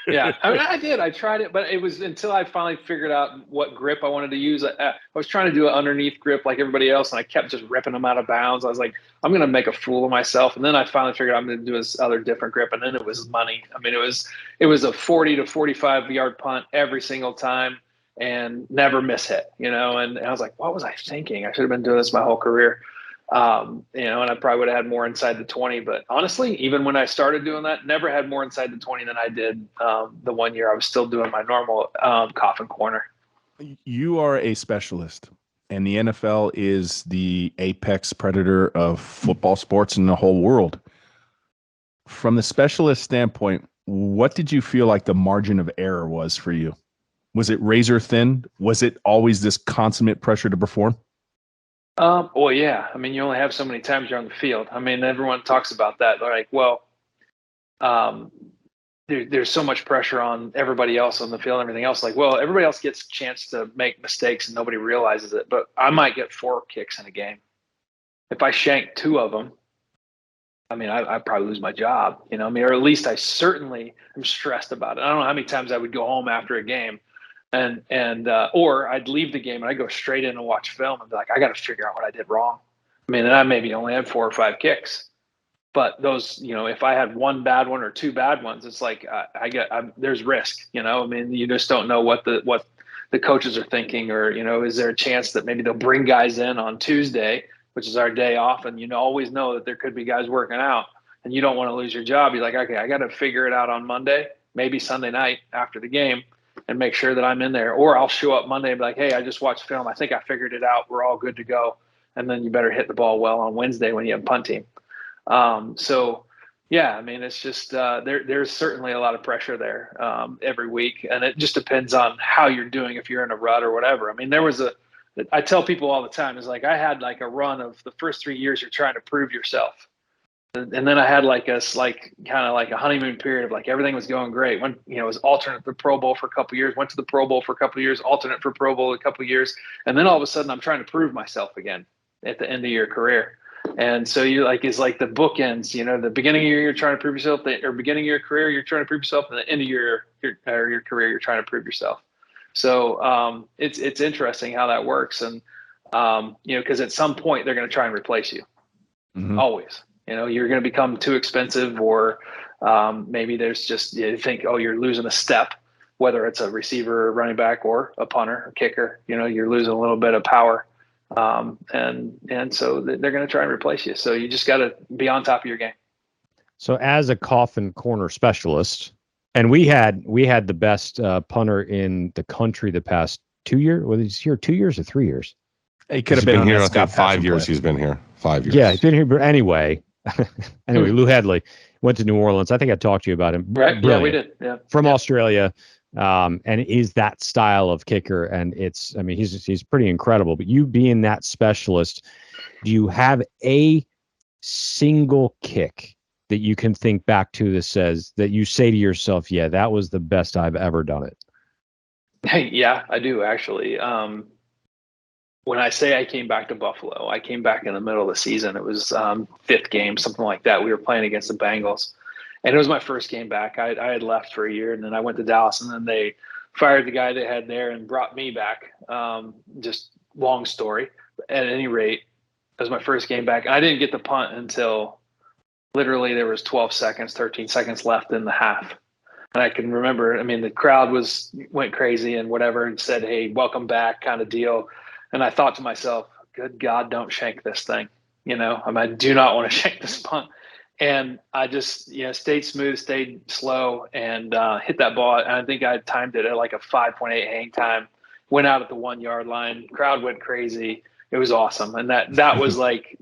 [SPEAKER 7] Yeah, I mean, I did. I tried it, but it was until I finally figured out what grip I wanted to use. I was trying to do an underneath grip like everybody else, and I kept just ripping them out of bounds. I was like, I'm going to make a fool of myself. And then I finally figured out I'm going to do this other different grip, and then it was money. I mean, it was a 40 to 45 yard punt every single time and never miss hit, and I was like, what was I thinking? I should have been doing this my whole career. And I probably would have had more inside the 20, but honestly, even when I started doing that, never had more inside the 20 than I did the 1 year I was still doing my normal coffin corner.
[SPEAKER 4] You are a specialist, and the NFL is the apex predator of football sports in the whole world. From the specialist standpoint, what did you feel like the margin of error was for you? Was it razor thin? Was it always this consummate pressure to perform?
[SPEAKER 7] Well, yeah. I mean, you only have so many times you're on the field. I mean, everyone talks about that. They're like, well, there's so much pressure on everybody else on the field and everything else. Like, well, everybody else gets a chance to make mistakes and nobody realizes it. But I might get 4 kicks in a game. If I shank 2 of them, I mean, I'd probably lose my job, or at least I certainly am stressed about it. I don't know how many times I would go home after a game or I'd leave the game and I'd go straight in and watch film and be like, I got to figure out what I did wrong. I mean, and I maybe only had 4 or 5 kicks, but those, if I had one bad one or 2 bad ones, it's like there's risk. I mean, you just don't know what the coaches are thinking, or is there a chance that maybe they'll bring guys in on Tuesday, which is our day off, and always know that there could be guys working out, and you don't want to lose your job. You're like, okay, I got to figure it out on Monday, maybe Sunday night after the game, and make sure that I'm in there. Or I'll show up Monday and be like, hey, I just watched film. I think I figured it out. We're all good to go. And then you better hit the ball well on Wednesday when you have punt team. So, yeah, I mean, it's just there's certainly a lot of pressure there every week. And it just depends on how you're doing, if you're in a rut or whatever. I mean, I tell people all the time, is like I had like a run of the first 3 years you're trying to prove yourself. And then I had kind of like a honeymoon period of like everything was going great. When it was alternate for Pro Bowl for a couple of years, went to the Pro Bowl for a couple of years, alternate for Pro Bowl a couple of years, and then all of a sudden I'm trying to prove myself again at the end of your career. And so it's like the bookends. The beginning of your year you're trying to prove yourself, or beginning of your career you're trying to prove yourself, and the end of your career you're trying to prove yourself. So it's interesting how that works, and because at some point they're going to try and replace you, always. You're going to become too expensive, or maybe there's just, you think, oh, you're losing a step, whether it's a receiver, or running back, or a punter, or kicker. You're losing a little bit of power, and so they're going to try and replace you. So you just got to be on top of your game.
[SPEAKER 6] So as a coffin corner specialist, and we had the best punter in the country the past 2 years. Was he here 2 years or 3 years?
[SPEAKER 4] He could have been
[SPEAKER 3] here. I think 5 years. He's been here 5 years.
[SPEAKER 6] Yeah, he's been here. But anyway. Lou Headley went to New Orleans. I think I talked to you about him.
[SPEAKER 7] Right.
[SPEAKER 6] Brilliant.
[SPEAKER 7] Yeah, we did. Yeah.
[SPEAKER 6] From Australia. And is that style of kicker. And he's pretty incredible. But you being that specialist, do you have a single kick that you can think back to that you say to yourself, yeah, that was the best I've ever done it?
[SPEAKER 7] Hey, yeah, I do actually. When I say I came back to Buffalo, I came back in the middle of the season. It was 5th game, something like that. We were playing against the Bengals, and it was my first game back. I had left for a year, and then I went to Dallas, and then they fired the guy they had there and brought me back. Just long story. At any rate, it was my first game back, and I didn't get the punt until literally there was 12 seconds, 13 seconds left in the half. And I can remember, the crowd went crazy and whatever, and said, hey, welcome back kind of deal. And I thought to myself, good God, don't shank this thing. I do not want to shank this punt. And I just, stayed smooth, stayed slow, and hit that ball. And I think I timed it at like a 5.8 hang time, went out at the 1 yard line. Crowd went crazy. It was awesome. And that was like,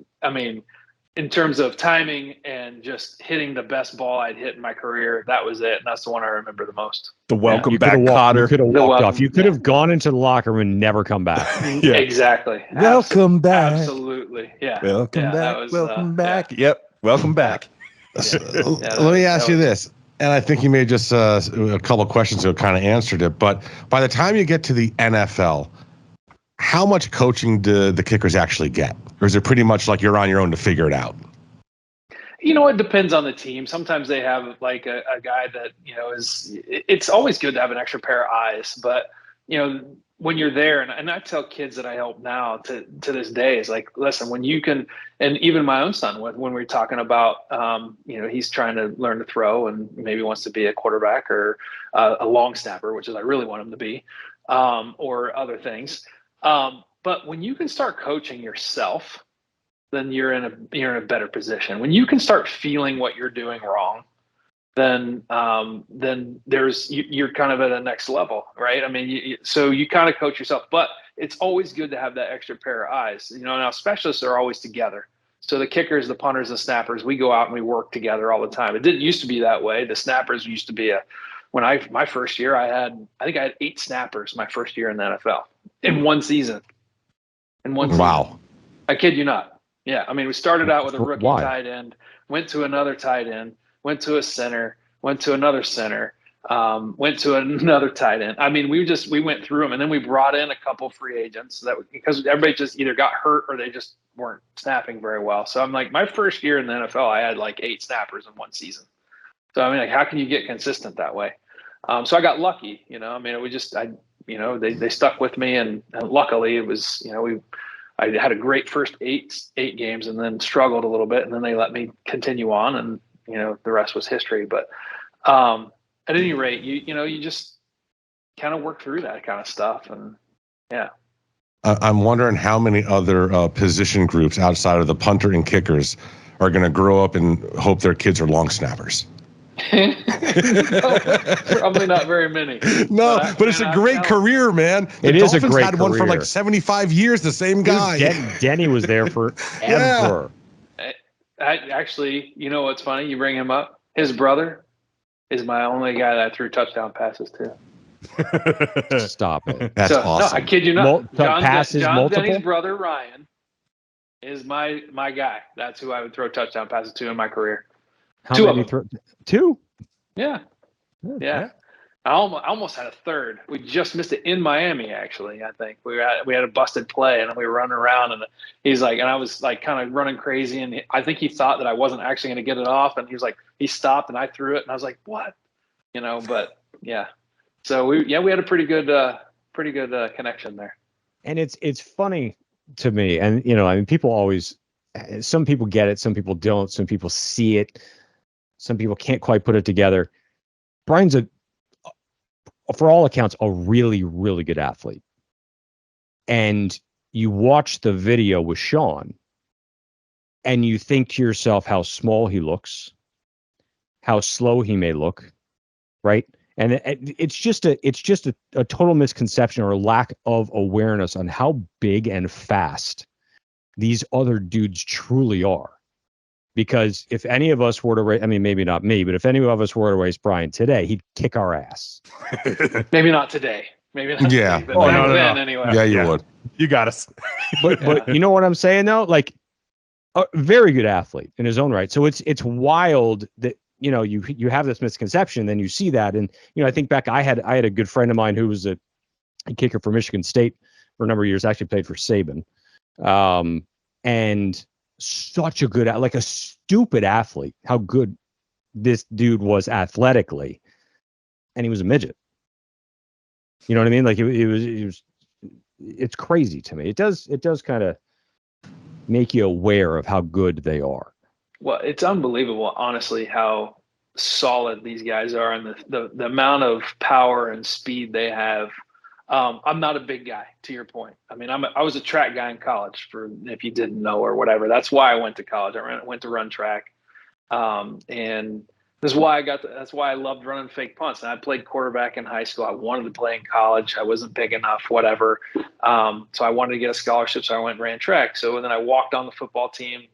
[SPEAKER 7] in terms of timing and just hitting the best ball I'd hit in my career, that was it. And that's the one I remember the most.
[SPEAKER 4] The welcome back Cotter.
[SPEAKER 6] You could have walked off. You could have gone into the locker room and never come back.
[SPEAKER 7] Yeah. Exactly.
[SPEAKER 4] Welcome back.
[SPEAKER 7] Absolutely. Yeah.
[SPEAKER 4] Welcome back. Welcome back. Yeah. Yep. Welcome back.
[SPEAKER 3] Let me ask you this. And I think you made just a couple of questions ago kind of answered it. But by the time you get to the NFL, how much coaching do the kickers actually get? Or is it pretty much like you're on your own to figure it out?
[SPEAKER 7] It depends on the team. Sometimes they have like a guy that, it's always good to have an extra pair of eyes. But, when you're there, and I tell kids that I help now to this day, is like, listen, when you can, and even my own son, when we're talking about, he's trying to learn to throw and maybe wants to be a quarterback or a long snapper, which is I really want him to be, or other things. But when you can start coaching yourself, then you're in a better position. When you can start feeling what you're doing wrong, then you're kind of at a next level, right? So you kind of coach yourself, but it's always good to have that extra pair of eyes. Now specialists are always together. So the kickers, the punters, the snappers, we go out and we work together all the time. It didn't used to be that way. The snappers used to be my first year, I think I had 8 snappers my first year in the NFL in one season.
[SPEAKER 3] Wow.
[SPEAKER 7] I kid you not. Yeah. We started out with a rookie tight end, went to another tight end, went to a center, went to another center, went to another tight end. We went through them, and then we brought in a couple free agents because everybody just either got hurt or they just weren't snapping very well. So I'm like, my first year in the NFL, I had like 8 snappers in one season. So how can you get consistent that way? So I got lucky, they stuck with me, and luckily it was, I had a great first eight games and then struggled a little bit, and then they let me continue on, and the rest was history. But at any rate, you just kind of work through that kind of stuff, and yeah.
[SPEAKER 3] I'm wondering how many other position groups outside of the punter and kickers are going to grow up and hope their kids are long snappers.
[SPEAKER 7] No, probably not very many.
[SPEAKER 3] No, but it's a great career, man.
[SPEAKER 6] It is a great
[SPEAKER 3] had
[SPEAKER 6] career.
[SPEAKER 3] One for like 75 years, the same guy.
[SPEAKER 6] Dude, Denny was there forever.
[SPEAKER 7] I actually, what's funny? You bring him up. His brother is my only guy that I threw touchdown passes to.
[SPEAKER 6] Stop it.
[SPEAKER 3] That's awesome.
[SPEAKER 7] No, I kid you not. John
[SPEAKER 6] multiple?
[SPEAKER 7] Denny's brother, Ryan, is my guy. That's who I would throw touchdown passes to in my career.
[SPEAKER 6] How many two?
[SPEAKER 7] Yeah. I almost had a third. We just missed it in Miami, actually. I think we had a busted play, and we were running around, and he's like, and I was like kind of running crazy, and I think he thought that I wasn't actually going to get it off, and he was like, he stopped, and I threw it, and I was like, what? But yeah. So we had a pretty good connection there.
[SPEAKER 6] And it's funny to me, and people always, some people get it, some people don't, some people see it, some people can't quite put it together. Brian's for all accounts, a really, really good athlete. And you watch the video with Sean, and you think to yourself how small he looks, how slow he may look, right? And it's just a total misconception or lack of awareness on how big and fast these other dudes truly are. Because if any of us were to race, I mean, maybe not me, but if any of us were to race Brian today, he'd kick our ass.
[SPEAKER 7] Maybe not today. Maybe not
[SPEAKER 3] yeah.
[SPEAKER 7] today, but then anyway.
[SPEAKER 3] Yeah, you would.
[SPEAKER 4] You got us.
[SPEAKER 6] But you know what I'm saying though? Like a very good athlete in his own right. So it's wild that you have this misconception, then you see that, and I think back, I had a good friend of mine who was a kicker for Michigan State for a number of years, actually played for Saban, and such a good, like a stupid athlete, how good this dude was athletically, and he was a midget. You know what I mean? Like it was it's crazy to me. It does kind of make you aware of how good they are.
[SPEAKER 7] Well, it's unbelievable, honestly, how solid these guys are, and the amount of power and speed they have. I'm not a big guy, to your point. I mean, I was a track guy in college, for if you didn't know or whatever. That's why I went to college. I went to run track, and that's why I loved running fake punts. And I played quarterback in high school. I wanted to play in college. I wasn't big enough, whatever. So I wanted to get a scholarship, so I went and ran track. So then I walked on the football team.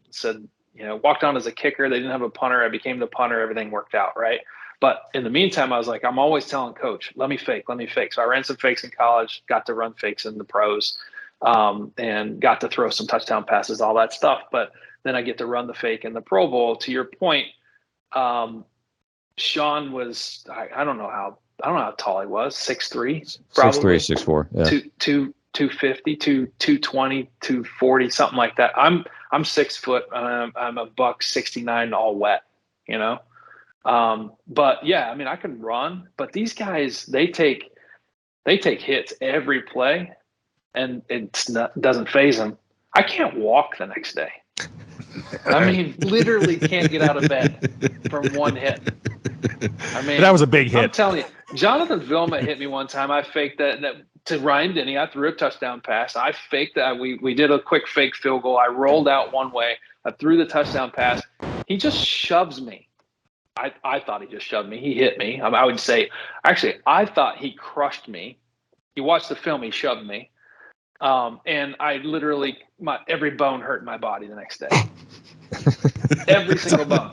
[SPEAKER 7] Walked on as a kicker. They didn't have a punter. I became the punter. Everything worked out, right? But in the meantime, I was like, I'm always telling coach, let me fake. So I ran some fakes in college, got to run fakes in the pros, and got to throw some touchdown passes, all that stuff. But then I get to run the fake in the Pro Bowl. To your point, Sean was, I don't know how tall he was, 6'3", probably
[SPEAKER 6] 6'3", 6'4", yeah.
[SPEAKER 7] 250, 220, 240, something like that. I'm 6 foot. I'm a $169 all wet, But yeah, I mean, I can run, but these guys, they take hits every play, and doesn't faze them. I can't walk the next day. I mean, literally can't get out of bed from one hit. I mean,
[SPEAKER 4] that was a big hit.
[SPEAKER 7] I'm telling you, Jonathan Vilma hit me one time. I faked that to Ryan Denny. I threw a touchdown pass. I faked that. We did a quick fake field goal. I rolled out one way. I threw the touchdown pass. He just shoves me. I thought he just shoved me. He hit me. I would say, actually, I thought he crushed me. You watch the film, he shoved me. And I literally, every bone hurt in my body the next day. Every single bone.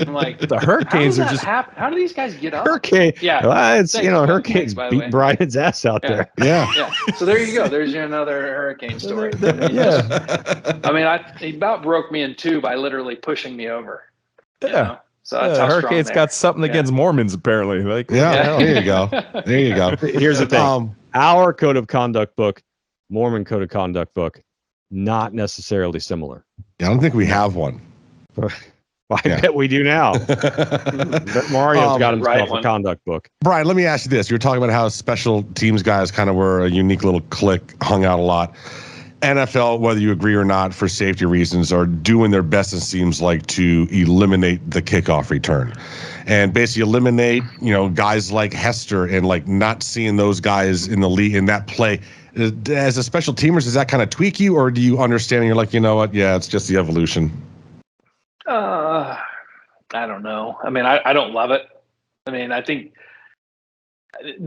[SPEAKER 7] I'm like,
[SPEAKER 4] the Hurricanes are just
[SPEAKER 7] happen? How do these guys get up?
[SPEAKER 6] Hurricane.
[SPEAKER 7] Yeah.
[SPEAKER 6] Well, it's Hurricanes beat Brian's ass out there.
[SPEAKER 3] Yeah.
[SPEAKER 7] So there you go. There's another Hurricane story.
[SPEAKER 6] Yeah.
[SPEAKER 7] I mean, he about broke me in two by literally pushing me over.
[SPEAKER 4] Yeah.
[SPEAKER 7] So that's how
[SPEAKER 4] Hurricane's got something against Mormons, apparently. Like,
[SPEAKER 3] there you go. There you go.
[SPEAKER 6] Here's the thing. Our code of conduct book, Moorman code of conduct book, not necessarily similar.
[SPEAKER 3] Yeah, I don't think we have one.
[SPEAKER 6] I bet we do now. Mario's got himself a conduct book.
[SPEAKER 3] Brian, let me ask you this. You were talking about how special teams guys kind of were a unique little clique, hung out a lot. NFL, whether you agree or not, for safety reasons, are doing their best, it seems like, to eliminate the kickoff return. And basically eliminate, guys like Hester and like not seeing those guys in the league in that play. As a special teamers, does that kind of tweak you, or do you understand and you're like, you know what? Yeah, it's just the evolution.
[SPEAKER 7] I don't know. I mean, I don't love it. I mean, I think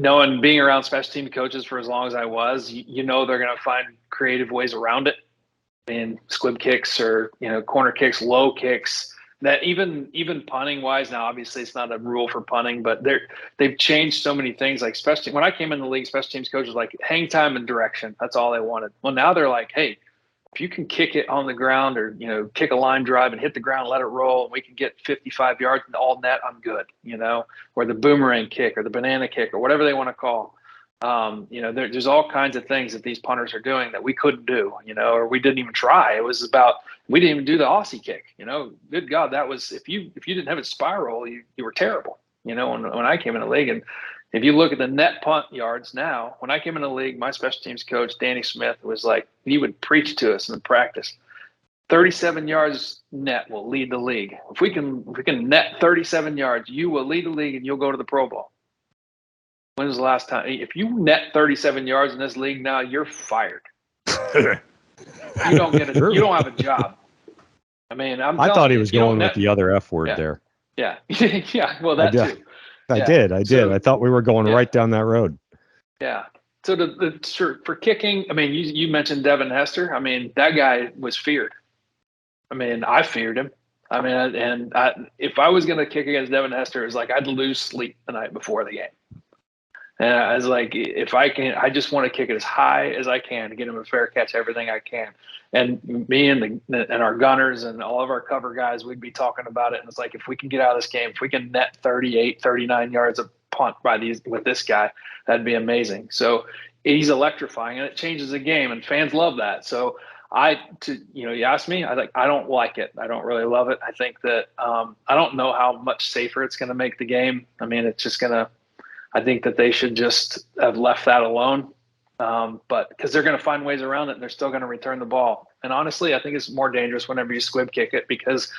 [SPEAKER 7] being around special team coaches for as long as I was, they're going to find creative ways around it. I mean, squib kicks or, corner kicks, low kicks, that even punting wise. Now, obviously it's not a rule for punting, but they've changed so many things. Like especially when I came in the league, special teams coaches like hang time and direction. That's all they wanted. Well, now they're like, hey, if you can kick it on the ground or, kick a line drive and hit the ground, let it roll, and we can get 55 yards and all net, I'm good, or the boomerang kick or the banana kick or whatever they want to call. There's all kinds of things that these punters are doing that we couldn't do, or we didn't even try. It was about, we didn't even do the Aussie kick, good God, that was, if you didn't have it spiral, you were terrible, when I came in the league. And if you look at the net punt yards now, when I came in the league, my special teams coach, Danny Smith, was like, he would preach to us in practice, 37 yards net will lead the league. If we can net 37 yards, you will lead the league and you'll go to the Pro Bowl. When was the last time? If you net 37 yards in this league now, you're fired. You don't have a job. I mean, I thought
[SPEAKER 6] he was going with the other F word there.
[SPEAKER 7] Yeah. Yeah. Well, that too.
[SPEAKER 6] I did. I thought we were going right down that road.
[SPEAKER 7] Yeah. So for kicking, I mean, you mentioned Devin Hester. I mean, that guy was feared. I mean, I feared him. I mean, if I was going to kick against Devin Hester, it was like I'd lose sleep the night before the game. And I was like, if I can, I just want to kick it as high as I can to get him a fair catch, everything I can. And me and our gunners and all of our cover guys, we'd be talking about it. And it's like, if we can get out of this game, if we can net 38, 39 yards of punt with this guy, that'd be amazing. So he's electrifying and it changes the game and fans love that. So you asked me, I don't like it. I don't really love it. I think that I don't know how much safer it's going to make the game. I mean, it's just going to, I think that they should just have left that alone. But because they're going to find ways around it and they're still going to return the ball. And honestly, I think it's more dangerous whenever you squib kick it because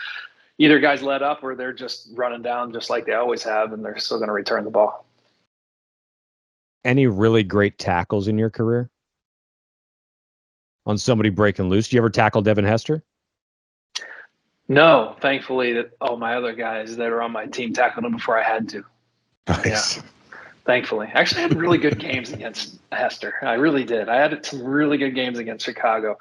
[SPEAKER 7] either guys let up or they're just running down just like they always have and they're still going to return the ball.
[SPEAKER 6] Any really great tackles in your career? On somebody breaking loose? Do you ever tackle Devin Hester?
[SPEAKER 7] No, thankfully that all my other guys that are on my team tackled him before I had to.
[SPEAKER 3] Nice.
[SPEAKER 7] Yeah. Thankfully. Actually, I had really good games against Hester. I really did. I had some really good games against Chicago.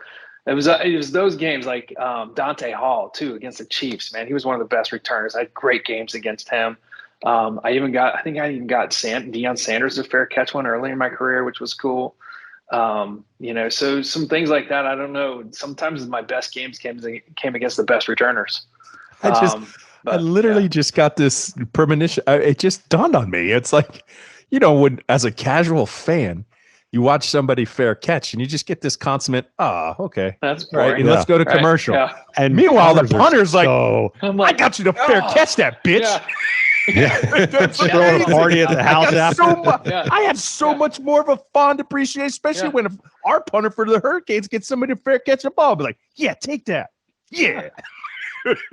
[SPEAKER 7] It was those games like Dante Hall, too, against the Chiefs. Man, he was one of the best returners. I had great games against him. I even got Deion Sanders a fair catch one early in my career, which was cool. So some things like that, I don't know. Sometimes my best games came against the best returners.
[SPEAKER 4] I literally just got this premonition. It just dawned on me. It's like, when as a casual fan, you watch somebody fair catch and you just get this consummate, okay.
[SPEAKER 7] That's boring.
[SPEAKER 4] Right. And let's go to commercial.
[SPEAKER 7] Yeah.
[SPEAKER 4] And meanwhile, the punter's like, I got you to fair catch that, bitch.
[SPEAKER 7] Yeah.
[SPEAKER 6] Throwing a party at the house after.
[SPEAKER 4] I have so much more of a fond appreciation, especially when our punter for the Hurricanes gets somebody to fair catch a ball. I'll be like, yeah, take that. Yeah.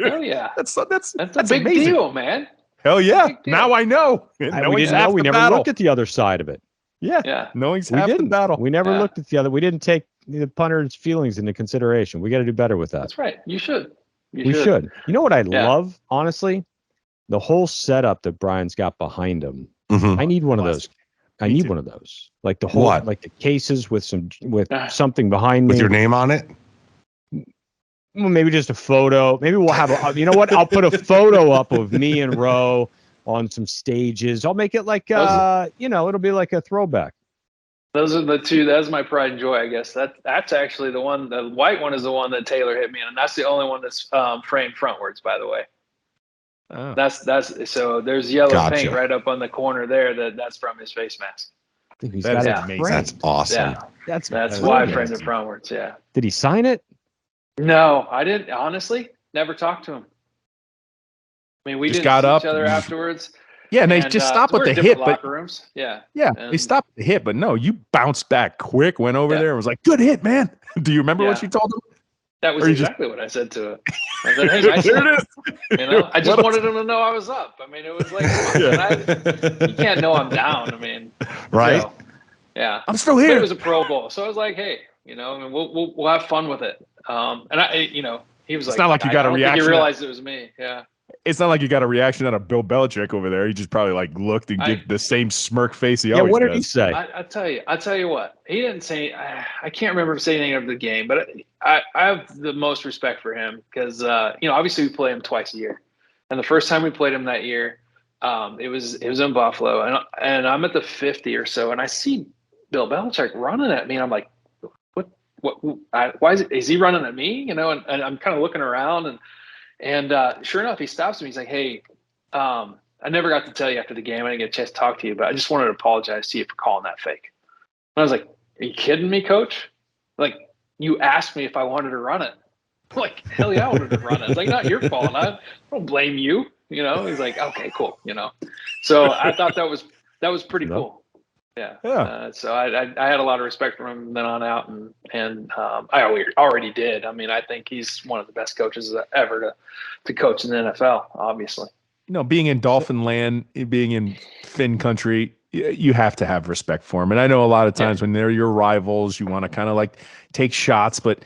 [SPEAKER 7] Oh yeah.
[SPEAKER 4] That's
[SPEAKER 7] a big
[SPEAKER 4] amazing.
[SPEAKER 7] deal, man.
[SPEAKER 4] Hell yeah. Now I know.
[SPEAKER 6] We never looked at the other side of it.
[SPEAKER 4] Yeah. Knowing's half the battle.
[SPEAKER 6] We never looked at the other. We didn't take the punter's feelings into consideration. We got to do better with that.
[SPEAKER 7] That's right. You should.
[SPEAKER 6] We should. You know what I love, honestly? The whole setup that Brian's got behind him.
[SPEAKER 3] Mm-hmm.
[SPEAKER 6] I need one of those. I need one of those. Like the whole, like the cases with something behind me.
[SPEAKER 3] With your name on it?
[SPEAKER 6] Well, maybe just a photo. Maybe we'll have you know what? I'll put a photo up of me and Roe on some stages. I'll make it like, it'll be like a throwback.
[SPEAKER 7] Those are the two. That's my pride and joy, I guess. That's actually the one. The white one is the one that Taylor hit me on, and that's the only one that's framed frontwards, by the way. Oh. That's so. There's yellow paint right up on the corner there. That's from his face mask.
[SPEAKER 3] That's amazing. That's awesome.
[SPEAKER 7] Yeah. That's why I framed it frontwards. Yeah.
[SPEAKER 6] Did he sign it?
[SPEAKER 7] No, I didn't. Honestly, never talked to him. I mean, we
[SPEAKER 4] just
[SPEAKER 7] didn't
[SPEAKER 4] got
[SPEAKER 7] see
[SPEAKER 4] up
[SPEAKER 7] each other afterwards.
[SPEAKER 4] Yeah, and they just stopped
[SPEAKER 7] we're
[SPEAKER 4] at
[SPEAKER 7] in
[SPEAKER 4] the
[SPEAKER 7] different
[SPEAKER 4] hit, but
[SPEAKER 7] locker rooms. Yeah,
[SPEAKER 4] they stopped at the hit, but no, you bounced back quick, went over there, and was like, "Good hit, man." Do you remember what you told him?
[SPEAKER 7] That was exactly what I said to it. I said, "Hey, nice
[SPEAKER 4] there
[SPEAKER 7] hit."
[SPEAKER 4] it is.
[SPEAKER 7] You know, I just wanted him to know I was up. I mean, it was like, you can't know I'm down. I mean,
[SPEAKER 3] right?
[SPEAKER 7] So, yeah,
[SPEAKER 4] I'm still here.
[SPEAKER 7] But it was a Pro Bowl, so I was like, "Hey, you know, I mean, we'll have fun with it." And he was
[SPEAKER 4] It's
[SPEAKER 7] like,
[SPEAKER 4] not like you got a reaction.
[SPEAKER 7] He realized it was me. Yeah.
[SPEAKER 4] It's not like you got a reaction out of Bill Belichick over there. He just probably like looked and gave the same smirk face he always does.
[SPEAKER 6] What did he say?
[SPEAKER 7] I tell you what. He didn't say. I can't remember him saying anything of the game, but I have the most respect for him because obviously we play him twice a year, and the first time we played him that year, it was in Buffalo, and I'm at the 50 or so, and I see Bill Belichick running at me, and I'm like, what? Why is he running at me? You know, and I'm kind of looking around and sure enough, he stops me. He's like, "Hey, I never got to tell you after the game. I didn't get a chance to talk to you, but I just wanted to apologize to you for calling that fake." And I was like, "Are you kidding me, Coach? Like, you asked me if I wanted to run it. Like, hell yeah, I wanted to run it. It's like, not your fault. I don't blame you." You know, he's like, "Okay, cool." You know, so I thought that was pretty cool. Yeah. So I had a lot of respect for him then on out, and I already did. I mean, I think he's one of the best coaches ever to coach in the NFL, obviously.
[SPEAKER 4] Being in Dolphin land, being in Finn country, you have to have respect for him. And I know a lot of times when they're your rivals, you want to kind of like take shots, but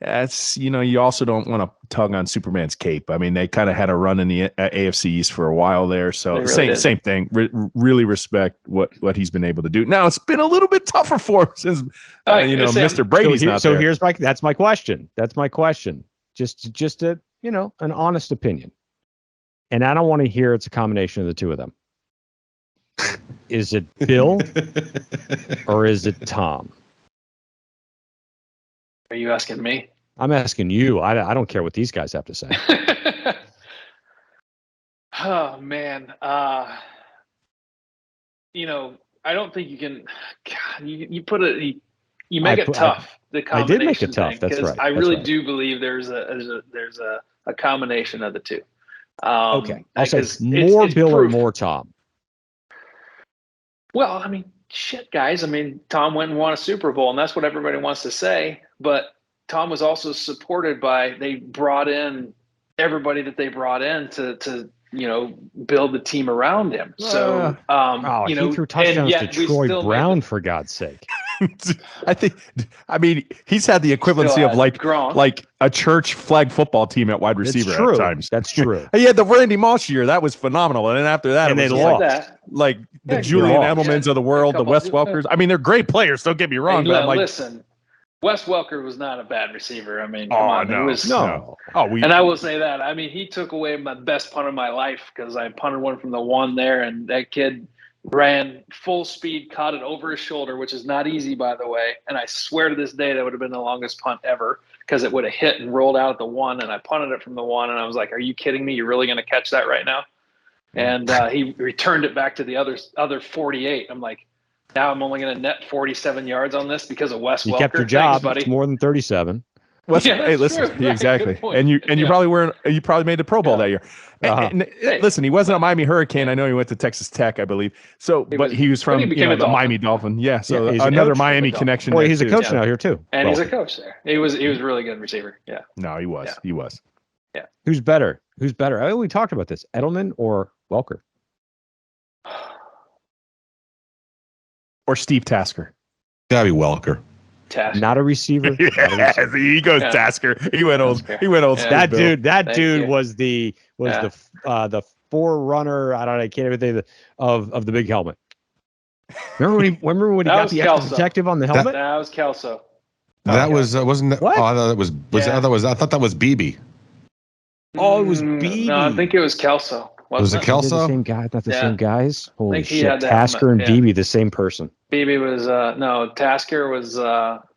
[SPEAKER 4] that's, you also don't want to tug on Superman's cape. I mean, they kind of had a run in the AFC East for a while there. So really same thing. Really respect what he's been able to do. Now it's been a little bit tougher for him since, Mr. Brady's not there.
[SPEAKER 6] So that's my question. Just a, an honest opinion. And I don't want to hear it's a combination of the two of them. Is it Bill or is it Tom?
[SPEAKER 7] Are you asking me?
[SPEAKER 6] I'm asking you. I don't care what these guys have to say.
[SPEAKER 7] Oh man, I don't think you can. God, you put it. You make it tough.
[SPEAKER 6] I did make it tough. That's right.
[SPEAKER 7] I really do believe there's a combination of the two.
[SPEAKER 6] Okay, I'll say more Bill or more Tom.
[SPEAKER 7] Well, I mean, shit, guys. I mean, Tom went and won a Super Bowl, and that's what everybody wants to say. But Tom was also supported by, they brought in everybody that they brought in to build the team around him. So,
[SPEAKER 6] he threw touchdowns to Troy Brown, for God's sake.
[SPEAKER 4] I mean, he's had the equivalency of like a church flag football team at wide receiver at times.
[SPEAKER 6] That's true.
[SPEAKER 4] He had the Randy Moss year. That was phenomenal. And then after that,
[SPEAKER 6] they lost.
[SPEAKER 4] Like the Julian Edelmans of the world, the Wes Welkers. I mean, they're great players. Don't get me wrong. But
[SPEAKER 7] listen, Wes Welker was not a bad receiver. I mean, come on.
[SPEAKER 4] No.
[SPEAKER 7] And I will say that. I mean, he took away my best punt of my life because I punted one from the one there, and that kid ran full speed, caught it over his shoulder, which is not easy, by the way. And I swear to this day that would have been the longest punt ever because it would have hit and rolled out at the one, and I punted it from the one, and I was like, "Are you kidding me? You're really going to catch that right now?" And he returned it back to the other 48. I'm like, now I'm only going to net 47 yards on this because of Wes Welker.
[SPEAKER 6] You kept your job.
[SPEAKER 7] Thanks, buddy.
[SPEAKER 6] It's more than 37.
[SPEAKER 4] Hey, listen, true. Exactly. And you probably made the Pro Bowl that year. And listen, he wasn't a Miami Hurricane. I know he went to Texas Tech, I believe. So, but he was from the Miami Dolphin. Yeah. So another Miami connection.
[SPEAKER 6] Boy, he's a coach now here too.
[SPEAKER 7] And he's a coach there. He was a really good receiver. Yeah.
[SPEAKER 4] No, he was. Yeah. He was.
[SPEAKER 7] Yeah.
[SPEAKER 6] Who's better? We talked about this. Edelman or Welker?
[SPEAKER 4] Or Steve Tasker?
[SPEAKER 3] Gotta be Welker.
[SPEAKER 7] Tasker.
[SPEAKER 6] Not a receiver.
[SPEAKER 4] Yeah, he goes Tasker. He went old. He went old.
[SPEAKER 6] Yeah. That dude was the forerunner. I don't know. I can't even think of the big helmet. Remember when he got the extra protective on the helmet?
[SPEAKER 7] That was Kelso.
[SPEAKER 3] That was wasn't that?
[SPEAKER 6] What?
[SPEAKER 3] Oh, I thought that was. I thought that was BB.
[SPEAKER 6] Oh, it was BB.
[SPEAKER 7] No, I think it was Kelso.
[SPEAKER 3] Was it Kelso?
[SPEAKER 6] The same guy, not the same guys. Holy shit!
[SPEAKER 7] Tasker
[SPEAKER 6] and BB, the same person.
[SPEAKER 7] BB was no. Tasker was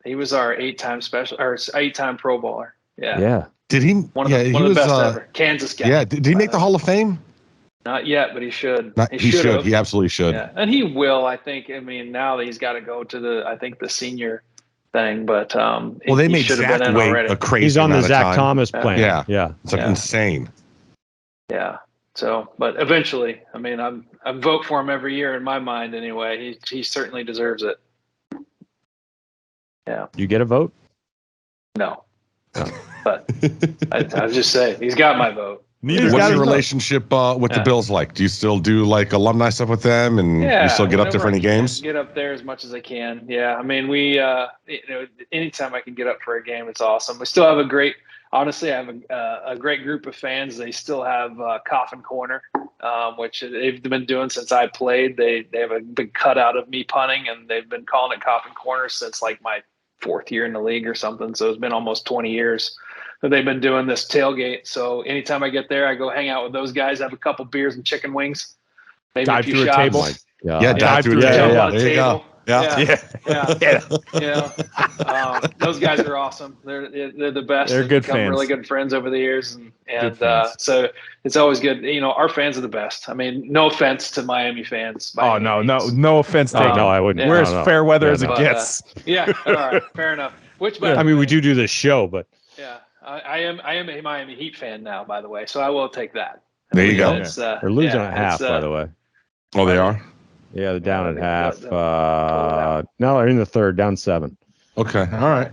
[SPEAKER 7] he was our 8-time Pro Bowler. Yeah.
[SPEAKER 6] Yeah.
[SPEAKER 3] Did he?
[SPEAKER 7] One of the best ever. Kansas guy.
[SPEAKER 3] Yeah. Did he make the Hall of Fame?
[SPEAKER 7] Not yet, but he should.
[SPEAKER 3] He should. He absolutely should.
[SPEAKER 7] Yeah. And he will. I think. I mean, now that he's got to go to the senior thing, but
[SPEAKER 3] they made Zach wait a crazy.
[SPEAKER 6] He's on the Zach
[SPEAKER 3] time.
[SPEAKER 6] Thomas plan.
[SPEAKER 3] Yeah. It's like insane.
[SPEAKER 7] Yeah. So, but eventually, I mean, I vote for him every year in my mind anyway. He certainly deserves it. Yeah.
[SPEAKER 6] You get a vote?
[SPEAKER 7] No. But I was just saying, he's got my vote.
[SPEAKER 3] What's your relationship with the Bills like? Do you still do like alumni stuff with them, and you still get up there for any games?
[SPEAKER 7] Get up there as much as I can. Yeah, I mean, we anytime I can get up for a game, it's awesome. We still have honestly, I have a great group of fans. They still have Coffin Corner, which they've been doing since I played. They have a big cutout of me punting, and they've been calling it Coffin Corner since like my 4th year in the league or something. So it's been almost 20 years that they've been doing this tailgate. So anytime I get there, I go hang out with those guys, have a couple beers and chicken wings, maybe
[SPEAKER 4] dive
[SPEAKER 7] a few
[SPEAKER 4] through
[SPEAKER 7] shots.
[SPEAKER 4] A table.
[SPEAKER 3] Dive through a table. There you go.
[SPEAKER 7] Those guys are awesome. They're the best.
[SPEAKER 4] They're good
[SPEAKER 7] become
[SPEAKER 4] fans.
[SPEAKER 7] Really good friends over the years, and so it's always good. Our fans are the best. I mean, no offense to Miami fans.
[SPEAKER 4] Oh no offense taken.
[SPEAKER 6] No, I wouldn't.
[SPEAKER 4] We're as fair weather as it gets.
[SPEAKER 7] All right, fair enough.
[SPEAKER 6] I mean, we do this show, but
[SPEAKER 7] I am a Miami Heat fan now, by the way, so I will take that.
[SPEAKER 3] There you go.
[SPEAKER 6] They're losing at half, by the way.
[SPEAKER 3] Oh, they are?
[SPEAKER 6] Yeah, they're down at half. No, they're in the third, down 7.
[SPEAKER 3] Okay, all right.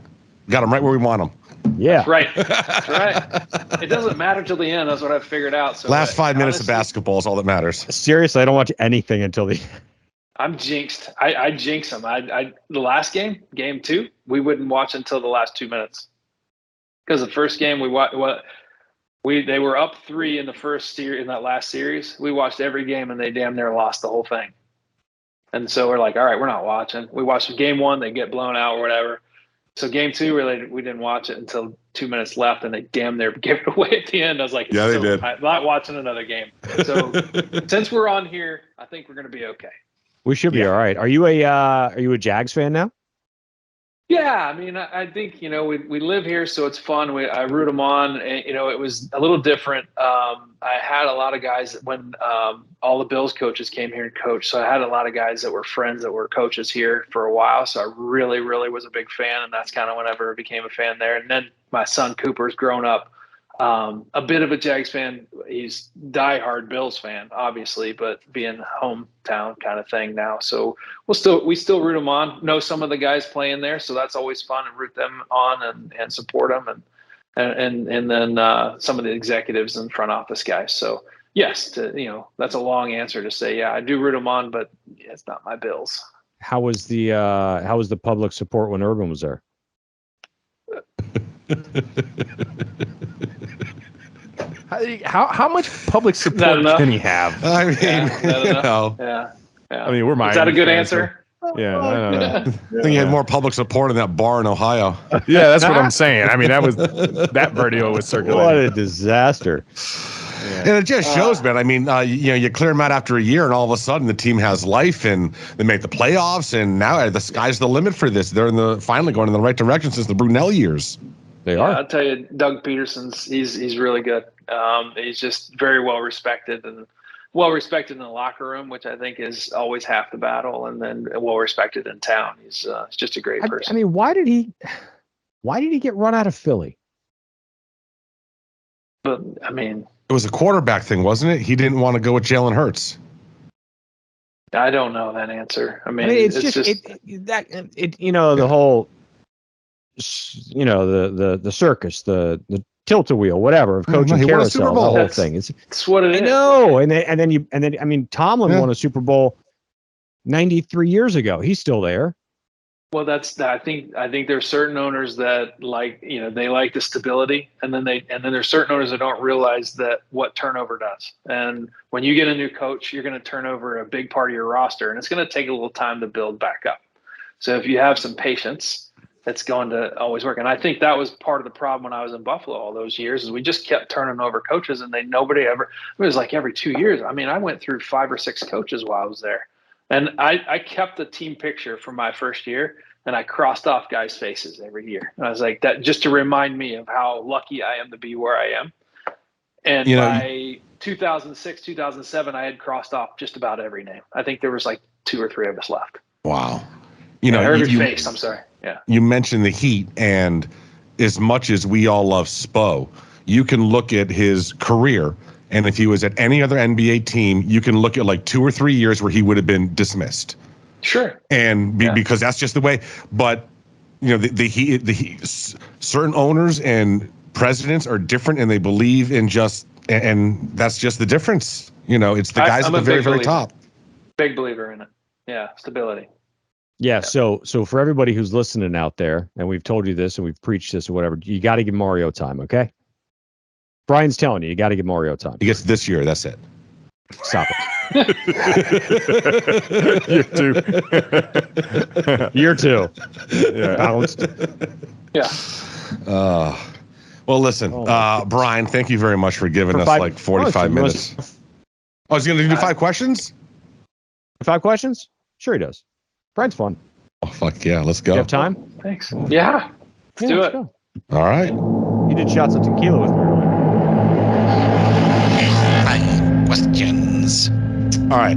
[SPEAKER 3] Got them right where we want them.
[SPEAKER 6] Yeah.
[SPEAKER 7] That's right. It doesn't matter till the end. That's what I've figured out. So
[SPEAKER 3] last 5 minutes of basketball is all that matters.
[SPEAKER 6] Seriously, I don't watch anything until the
[SPEAKER 7] I'm jinxed. I jinx them. The last game 2, we wouldn't watch until the last 2 minutes. Because the first game they were up 3 in the first series, in that last series. We watched every game and they damn near lost the whole thing. And so we're like, all right, we're not watching. We watched game 1, they get blown out or whatever. So game 2, we didn't watch it until 2 minutes left, and they damn near gave it away at the end. I was like,
[SPEAKER 3] they did.
[SPEAKER 7] I'm not watching another game. So since we're on here, I think we're going to be okay.
[SPEAKER 6] We should be all right. Are you a Jags fan now?
[SPEAKER 7] Yeah, I mean, I think, we live here, so it's fun. I root them on. And, it was a little different. I had a lot of guys when all the Bills coaches came here and coached. So I had a lot of guys that were friends that were coaches here for a while. So I really, really was a big fan. And that's kind of whenever I became a fan there. And then my son Cooper's grown up a bit of a Jags fan. He's diehard Bills fan, obviously, but being hometown kind of thing now. So we still root them on. Know some of the guys playing there, so that's always fun, and root them on and support them, and then some of the executives and front office guys. So yes, that's a long answer to say I do root them on, but it's not my Bills.
[SPEAKER 6] How was the public support when Urban was there?
[SPEAKER 4] How much public support can he have?
[SPEAKER 3] I mean,
[SPEAKER 7] Yeah.
[SPEAKER 4] I mean, we're Miami.
[SPEAKER 7] Is that a good answer?
[SPEAKER 4] Yeah, I don't know.
[SPEAKER 3] I think he had more public support in that bar in Ohio.
[SPEAKER 4] Yeah, that's what I'm saying. I mean, that video was circulating.
[SPEAKER 6] What a disaster.
[SPEAKER 3] And it just shows, man. I mean, you clear them out after a year, and all of a sudden the team has life, and they make the playoffs, and now the sky's the limit for this. They're finally going in the right direction since the Brunel years.
[SPEAKER 6] They are.
[SPEAKER 7] I'll tell you, Doug Peterson's he's really good. He's just very well respected and well respected in the locker room, which I think is always half the battle, and then well respected in town. He's just a great person.
[SPEAKER 6] I mean, why did he get run out of Philly?
[SPEAKER 7] But I mean,
[SPEAKER 3] it was a quarterback thing, wasn't it? He didn't want to go with Jalen Hurts.
[SPEAKER 7] I don't know that answer. I mean
[SPEAKER 6] it's just the whole, the circus, the tilt-a-wheel, whatever, of coaching carousel, the whole thing.
[SPEAKER 7] It's what it is.
[SPEAKER 6] I know, and then I mean, Tomlin won a Super Bowl 93 years ago. He's still there.
[SPEAKER 7] Well, I think there's certain owners that they like the stability, and then there's certain owners that don't realize that what turnover does. And when you get a new coach, you're going to turn over a big part of your roster, and it's going to take a little time to build back up. So if you have some patience, it's going to always work. And I think that was part of the problem when I was in Buffalo all those years, is we just kept turning over coaches, and it was like every 2 years. I mean, I went through 5 or 6 coaches while I was there. And I kept the team picture from my first year, and I crossed off guys' faces every year. And I was like, that just to remind me of how lucky I am to be where I am. And by 2006, 2007, I had crossed off just about every name. I think there was like 2 or 3 of us left.
[SPEAKER 3] Wow.
[SPEAKER 7] Every face. I'm sorry. Yeah.
[SPEAKER 3] You mentioned the Heat, and as much as we all love Spo, you can look at his career And if he was at any other NBA team, you can look at like 2 or 3 years where he would have been dismissed.
[SPEAKER 7] Sure.
[SPEAKER 3] And because that's just the way. But you know, certain owners and presidents are different, and they believe in and that's just the difference. You know, it's the guys at the very, very top.
[SPEAKER 7] Big believer in it. Yeah, stability.
[SPEAKER 6] Yeah. So for everybody who's listening out there, and we've told you this and we've preached this or whatever, you got to give Mario time, okay? Brian's telling you got to give Mario time.
[SPEAKER 3] He gets this year. That's it.
[SPEAKER 6] Stop it. Year two. Yeah. Balanced.
[SPEAKER 7] Yeah.
[SPEAKER 3] Well, listen, Brian, thank you very much for giving us like 45 minutes. Oh, is he going to do 5 questions?
[SPEAKER 6] 5 questions? Sure he does. Brian's fun.
[SPEAKER 3] Oh, fuck yeah. Let's go.
[SPEAKER 6] You have time?
[SPEAKER 7] Thanks. Yeah. Let's do it.
[SPEAKER 6] Go.
[SPEAKER 3] All right.
[SPEAKER 6] You did shots of tequila with me earlier.
[SPEAKER 2] Questions.
[SPEAKER 3] All right.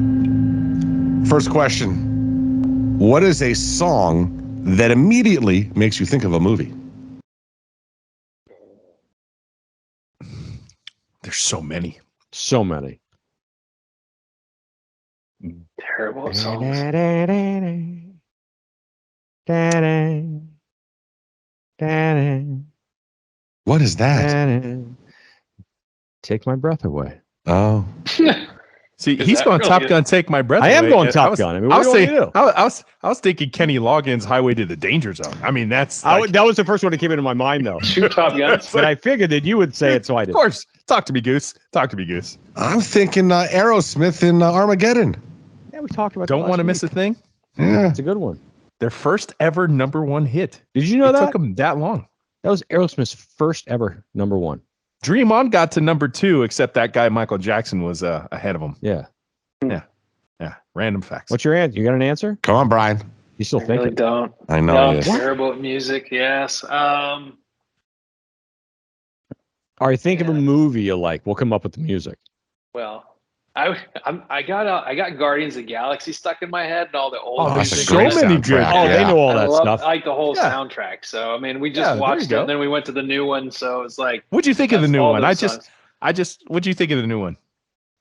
[SPEAKER 3] First question. What is a song that immediately makes you think of a movie?
[SPEAKER 4] There's so many.
[SPEAKER 6] So many.
[SPEAKER 7] Terrible songs.
[SPEAKER 3] What is that?
[SPEAKER 6] Take my breath away.
[SPEAKER 3] Oh.
[SPEAKER 4] See, he's going
[SPEAKER 7] really
[SPEAKER 4] Top Gun, Take My Breath
[SPEAKER 6] I
[SPEAKER 4] Away.
[SPEAKER 6] am going Top Gun. I mean, what do you want me to do?
[SPEAKER 4] I was thinking Kenny Loggins' Highway to the Danger Zone. I mean, that's like,
[SPEAKER 6] that was the first one that came into my mind, though.
[SPEAKER 7] Shoot Top Guns.
[SPEAKER 6] But I figured that you would say it, so I did.
[SPEAKER 4] Of course. Talk to me, Goose. Talk to me, Goose.
[SPEAKER 3] I'm thinking Aerosmith in Armageddon.
[SPEAKER 6] Yeah, we talked about.
[SPEAKER 4] Don't want to miss a thing.
[SPEAKER 3] Yeah.
[SPEAKER 6] It's a good one.
[SPEAKER 4] Their first ever #1 hit.
[SPEAKER 6] Did you know that?
[SPEAKER 4] It took them that long.
[SPEAKER 6] That was Aerosmith's first ever #1.
[SPEAKER 4] Dream On got to #2, except that guy Michael Jackson was ahead of him.
[SPEAKER 6] Yeah.
[SPEAKER 4] Yeah. Random facts.
[SPEAKER 6] What's your answer? You got an answer?
[SPEAKER 3] Come on, Brian.
[SPEAKER 6] You still
[SPEAKER 7] I
[SPEAKER 6] thinking?
[SPEAKER 7] really don't.
[SPEAKER 3] I know.
[SPEAKER 7] No, I'm
[SPEAKER 3] Yes.
[SPEAKER 7] terrible at music. Yes.
[SPEAKER 6] All right, think of a movie you like. We'll come up with the music.
[SPEAKER 7] Well, I got Guardians of the Galaxy stuck in my head and all the old
[SPEAKER 3] that's
[SPEAKER 7] music.
[SPEAKER 3] a great
[SPEAKER 4] so many
[SPEAKER 3] soundtrack.
[SPEAKER 4] good.
[SPEAKER 6] Oh, they know all
[SPEAKER 7] I
[SPEAKER 6] that
[SPEAKER 7] love,
[SPEAKER 6] stuff.
[SPEAKER 7] I like the whole
[SPEAKER 4] Yeah.
[SPEAKER 7] soundtrack. So I mean, we
[SPEAKER 4] Yeah,
[SPEAKER 7] just
[SPEAKER 4] there
[SPEAKER 7] watched
[SPEAKER 4] you
[SPEAKER 7] it,
[SPEAKER 4] go.
[SPEAKER 7] and then we went to the new one. So it's like,
[SPEAKER 4] What'd you think of the
[SPEAKER 7] that's
[SPEAKER 4] new
[SPEAKER 7] all
[SPEAKER 4] one?
[SPEAKER 7] those songs.
[SPEAKER 4] What'd you think of the new one?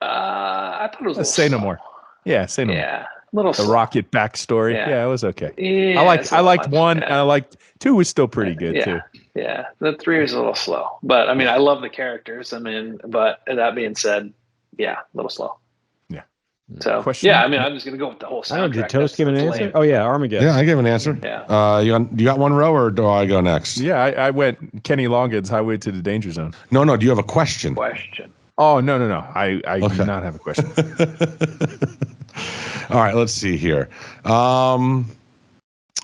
[SPEAKER 7] I thought it was. a
[SPEAKER 4] Say
[SPEAKER 7] little
[SPEAKER 4] no
[SPEAKER 7] slow.
[SPEAKER 4] more. Yeah, say no more.
[SPEAKER 7] Yeah, little.
[SPEAKER 4] The
[SPEAKER 7] slow.
[SPEAKER 4] Rocket backstory.
[SPEAKER 7] Yeah.
[SPEAKER 4] Yeah, it was okay.
[SPEAKER 7] Yeah,
[SPEAKER 4] I liked
[SPEAKER 7] so
[SPEAKER 4] 1,
[SPEAKER 7] much.
[SPEAKER 4] and I liked 2 was still pretty good
[SPEAKER 7] yeah.
[SPEAKER 4] too.
[SPEAKER 7] Yeah, the 3 was a little slow, but I mean, I love the characters. I mean, but that being said, yeah, a little slow.
[SPEAKER 4] Yeah.
[SPEAKER 7] So
[SPEAKER 4] Question?
[SPEAKER 7] yeah, I mean, I'm just gonna go with the whole
[SPEAKER 6] I don't know.
[SPEAKER 7] soundtrack.
[SPEAKER 6] Did Toast give an
[SPEAKER 7] That's
[SPEAKER 6] answer?
[SPEAKER 7] lame.
[SPEAKER 6] Oh, yeah, Armageddon.
[SPEAKER 3] Yeah, I gave an answer.
[SPEAKER 7] Yeah.
[SPEAKER 3] You got one row, or do I go next?
[SPEAKER 4] Yeah, I went Kenny Loggins' Highway to the Danger Zone.
[SPEAKER 3] No. Do you have a question?
[SPEAKER 7] Question.
[SPEAKER 4] Oh, no. I do not have a question.
[SPEAKER 3] All right, let's see here. All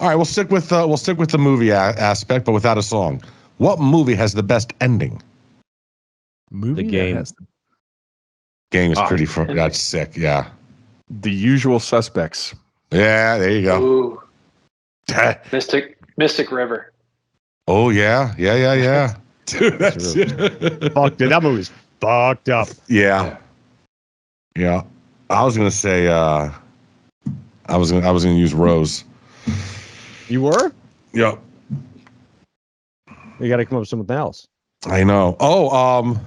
[SPEAKER 3] right, we'll stick with the movie aspect, but without a song. What movie has the best ending?
[SPEAKER 4] Movie
[SPEAKER 6] The Game.
[SPEAKER 4] that has
[SPEAKER 3] Game is pretty. That's sick. Yeah.
[SPEAKER 4] The Usual Suspects.
[SPEAKER 3] Yeah. There you go.
[SPEAKER 7] Ooh. Mystic River.
[SPEAKER 3] Oh yeah. Dude, that's
[SPEAKER 6] Fuck, dude, that movie's fucked up.
[SPEAKER 3] Yeah. I was gonna say. I was gonna use Rose.
[SPEAKER 6] You were?
[SPEAKER 3] Yep.
[SPEAKER 6] You got to come up with something else.
[SPEAKER 3] I know. Oh,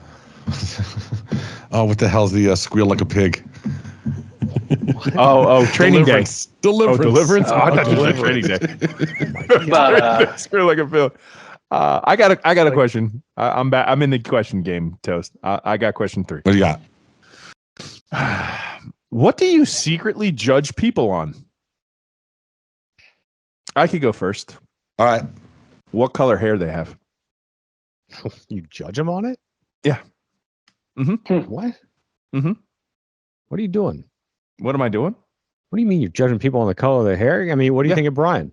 [SPEAKER 3] what the hell's the squeal like a pig?
[SPEAKER 4] Training Day.
[SPEAKER 3] Deliverance.
[SPEAKER 4] Oh, I thought you said Training Day.
[SPEAKER 7] But
[SPEAKER 4] Squeal like a film. I got a question. I'm back. I'm in the question game, Toast. I got question 3.
[SPEAKER 3] What do you got?
[SPEAKER 4] What do you secretly judge people on? I could go first.
[SPEAKER 3] All right.
[SPEAKER 4] What color hair they have?
[SPEAKER 6] You judge them on it?
[SPEAKER 4] Yeah. Mm-hmm.
[SPEAKER 6] What?
[SPEAKER 4] Mm-hmm.
[SPEAKER 6] What are you doing?
[SPEAKER 4] What am I doing?
[SPEAKER 6] What do you mean you're judging people on the color of their hair? I mean, what do you think of Brian?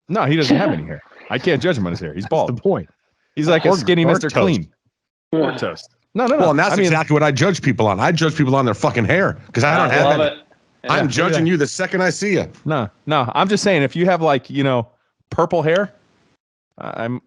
[SPEAKER 4] No, he doesn't have any hair. I can't judge him on his hair. He's bald.
[SPEAKER 6] That's the point.
[SPEAKER 4] He's like a skinny
[SPEAKER 6] Hard
[SPEAKER 4] Mr.
[SPEAKER 6] toast.
[SPEAKER 4] Clean. Or toast. No.
[SPEAKER 3] Well, and that's exactly what I judge people on. I judge people on their fucking hair because I don't have
[SPEAKER 7] love
[SPEAKER 3] any.
[SPEAKER 7] it. Yeah.
[SPEAKER 3] I'm judging you the second I see you.
[SPEAKER 4] No. I'm just saying, if you have purple hair, I'm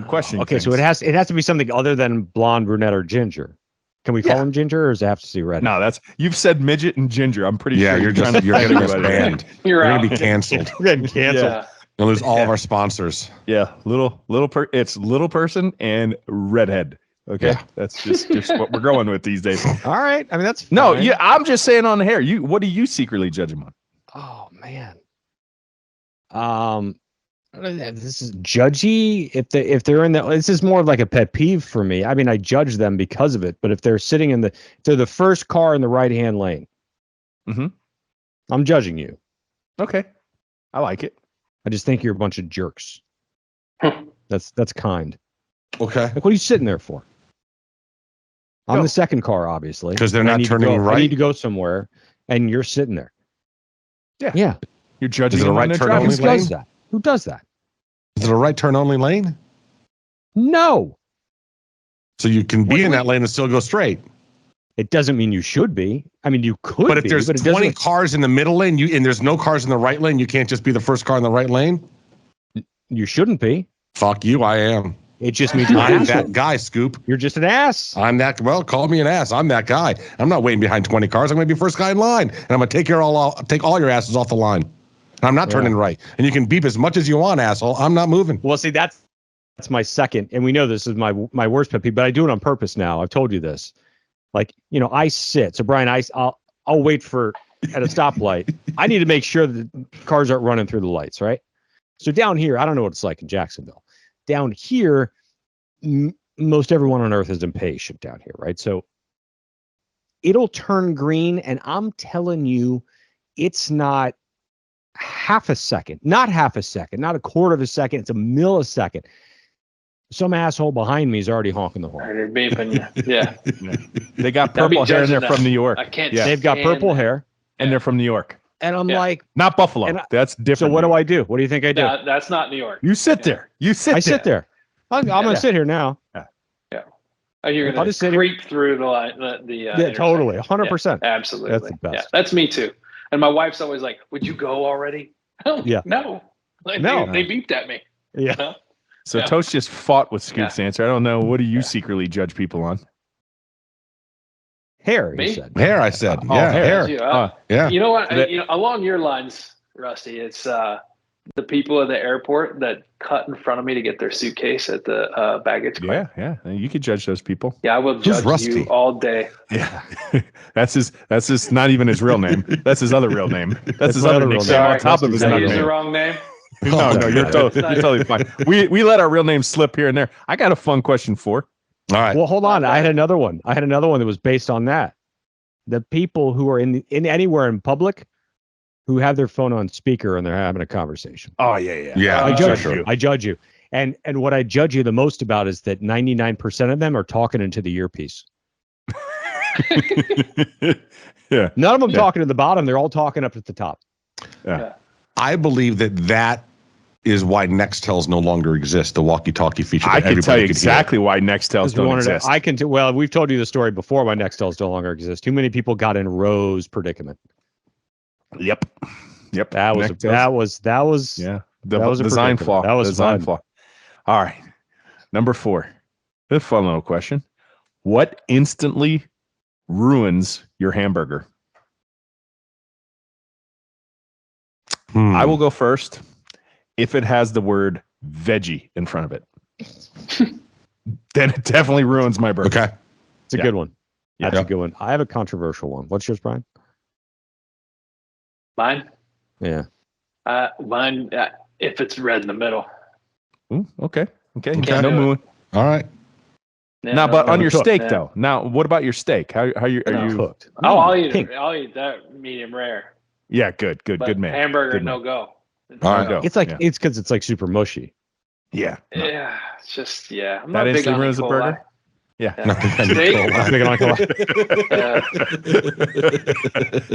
[SPEAKER 4] questioning.
[SPEAKER 6] Okay, so
[SPEAKER 4] things.
[SPEAKER 6] it has to be something other than blonde, brunette, or ginger. Can we call him ginger, or does it have to see red?
[SPEAKER 4] No, you've said midget and ginger. I'm pretty sure
[SPEAKER 3] You're
[SPEAKER 4] trying to
[SPEAKER 3] you're getting us
[SPEAKER 4] everybody.
[SPEAKER 3] banned.
[SPEAKER 7] You're
[SPEAKER 3] We're
[SPEAKER 7] out.
[SPEAKER 3] gonna be canceled.
[SPEAKER 6] We're getting canceled.
[SPEAKER 7] Yeah.
[SPEAKER 3] We'll lose all of our sponsors.
[SPEAKER 4] Yeah, it's little person and redhead. Okay, that's just what we're going with these days.
[SPEAKER 6] All right, I mean that's fine.
[SPEAKER 4] No. Yeah, I'm just saying on the hair. What do you secretly judge them on?
[SPEAKER 6] Oh man. This is judgy. If they're in the, this is more of like a pet peeve for me. I mean, I judge them because of it. But if they're sitting if they're the first car in the right hand lane, I'm judging you.
[SPEAKER 4] Okay, I like it.
[SPEAKER 6] I just think you're a bunch of jerks. That's kind.
[SPEAKER 3] Okay.
[SPEAKER 6] Like, what are you sitting there for? I'm the second car, obviously,
[SPEAKER 3] because they're not turning right.
[SPEAKER 6] I need to go somewhere, and you're sitting there. Yeah.
[SPEAKER 4] You're judging.
[SPEAKER 3] Is it a right turn only lane?
[SPEAKER 6] Who does that?
[SPEAKER 3] Is it a right turn only lane?
[SPEAKER 6] No.
[SPEAKER 3] So you can be in that lane and still go straight.
[SPEAKER 6] It doesn't mean you should be. I mean, you could.
[SPEAKER 3] But if there's 20 cars in the middle lane, and there's no cars in the right lane, you can't just be the first car in the right lane.
[SPEAKER 6] You shouldn't be.
[SPEAKER 3] Fuck you, I am.
[SPEAKER 6] It just means I'm
[SPEAKER 3] that guy, Scoop.
[SPEAKER 6] You're just an ass.
[SPEAKER 3] I'm that. Well, call me an ass. I'm that guy. I'm not waiting behind 20 cars. I'm going to be first guy in line, and I'm going to take all your asses off the line. And I'm not turning right. And you can beep as much as you want, asshole. I'm not moving.
[SPEAKER 6] Well, see, that's my second, and we know this is my worst pet peeve, but I do it on purpose now. I've told you this. Like, I sit. So Brian, I'll wait at a stoplight. I need to make sure that cars aren't running through the lights, right? So down here, I don't know what it's like in Jacksonville. Down here, most everyone on earth is impatient down here, right? So it'll turn green, and I'm telling you, it's not half a second, not a quarter of a second. It's a millisecond. Some asshole behind me is already honking the horn.
[SPEAKER 7] They're beeping you. Yeah.
[SPEAKER 4] They got purple hair and they're from New York.
[SPEAKER 7] I can't.
[SPEAKER 6] They've got purple hair
[SPEAKER 4] and they're from New York.
[SPEAKER 6] And I'm like,
[SPEAKER 4] not Buffalo. That's different.
[SPEAKER 6] So what do I do? What do you think I do?
[SPEAKER 7] That's not New York.
[SPEAKER 4] You sit there. I
[SPEAKER 6] sit there. I'm going to sit here now.
[SPEAKER 7] Yeah. Oh, you're going to creep through the line.
[SPEAKER 6] Yeah, totally. 100%.
[SPEAKER 7] Yeah, absolutely.
[SPEAKER 6] That's the best.
[SPEAKER 7] Yeah, that's me too. And my wife's always like, "Would you go already?"
[SPEAKER 6] Yeah.
[SPEAKER 7] No. Like,
[SPEAKER 6] no.
[SPEAKER 7] They beeped at me.
[SPEAKER 6] Yeah.
[SPEAKER 4] So Toast just fought with Scoop's answer. I don't know. What do you secretly judge people on?
[SPEAKER 6] Hair,
[SPEAKER 7] me?
[SPEAKER 6] you said.
[SPEAKER 3] Hair, I said. Hair.
[SPEAKER 7] Yeah. You know what? Along your lines, Rusty, it's the people at the airport that cut in front of me to get their suitcase at the baggage claim.
[SPEAKER 4] Yeah. You could judge those people.
[SPEAKER 7] Yeah, I will judge you all day.
[SPEAKER 4] Yeah. That's his not even his real name. That's his other real name. That's his other nickname on top of his
[SPEAKER 7] name.
[SPEAKER 4] name.
[SPEAKER 7] Use the wrong name?
[SPEAKER 4] No, you're totally fine. We let our real names slip here and there. I got a fun question for.
[SPEAKER 3] All right.
[SPEAKER 6] Well, hold on. I had another one. That was based on that. The people who are in anywhere in public who have their phone on speaker and they're having a conversation.
[SPEAKER 4] Oh, yeah.
[SPEAKER 6] I judge you. And what I judge you the most about is that 99% of them are talking into the earpiece.
[SPEAKER 4] Yeah.
[SPEAKER 6] None of them talking to the bottom. They're all talking up at the top.
[SPEAKER 4] Yeah.
[SPEAKER 3] I believe that is why Nextels no longer exist, the walkie-talkie feature.
[SPEAKER 4] I can tell you exactly why Nextels don't exist.
[SPEAKER 6] Well, we've told you the story before why Nextels no longer exist. Too many people got in Rose's predicament.
[SPEAKER 4] Yep.
[SPEAKER 6] That was
[SPEAKER 4] the design flaw.
[SPEAKER 6] That was
[SPEAKER 4] design flaw. All right. Number 4. A fun little question. What instantly ruins your hamburger? I will go first. If it has the word veggie in front of it, then it definitely ruins my burger.
[SPEAKER 3] Okay.
[SPEAKER 6] It's a good one. That's a good one. I have a controversial one. What's yours, Brian?
[SPEAKER 7] Mine?
[SPEAKER 6] Yeah.
[SPEAKER 7] Mine, if it's red in the middle.
[SPEAKER 4] Ooh, okay. No moon.
[SPEAKER 3] All right.
[SPEAKER 7] Yeah,
[SPEAKER 4] now, but on your steak, though. Now, what about your steak? Are you
[SPEAKER 6] cooked?
[SPEAKER 7] Oh, I'll eat that medium rare.
[SPEAKER 4] Yeah, good man.
[SPEAKER 7] Hamburger,
[SPEAKER 4] good man.
[SPEAKER 7] no go.
[SPEAKER 3] All right.
[SPEAKER 6] It's like it's because it's like super mushy.
[SPEAKER 4] Yeah.
[SPEAKER 7] Yeah. It's just I'm
[SPEAKER 4] that
[SPEAKER 7] not big on
[SPEAKER 4] ruins the burger. Yeah.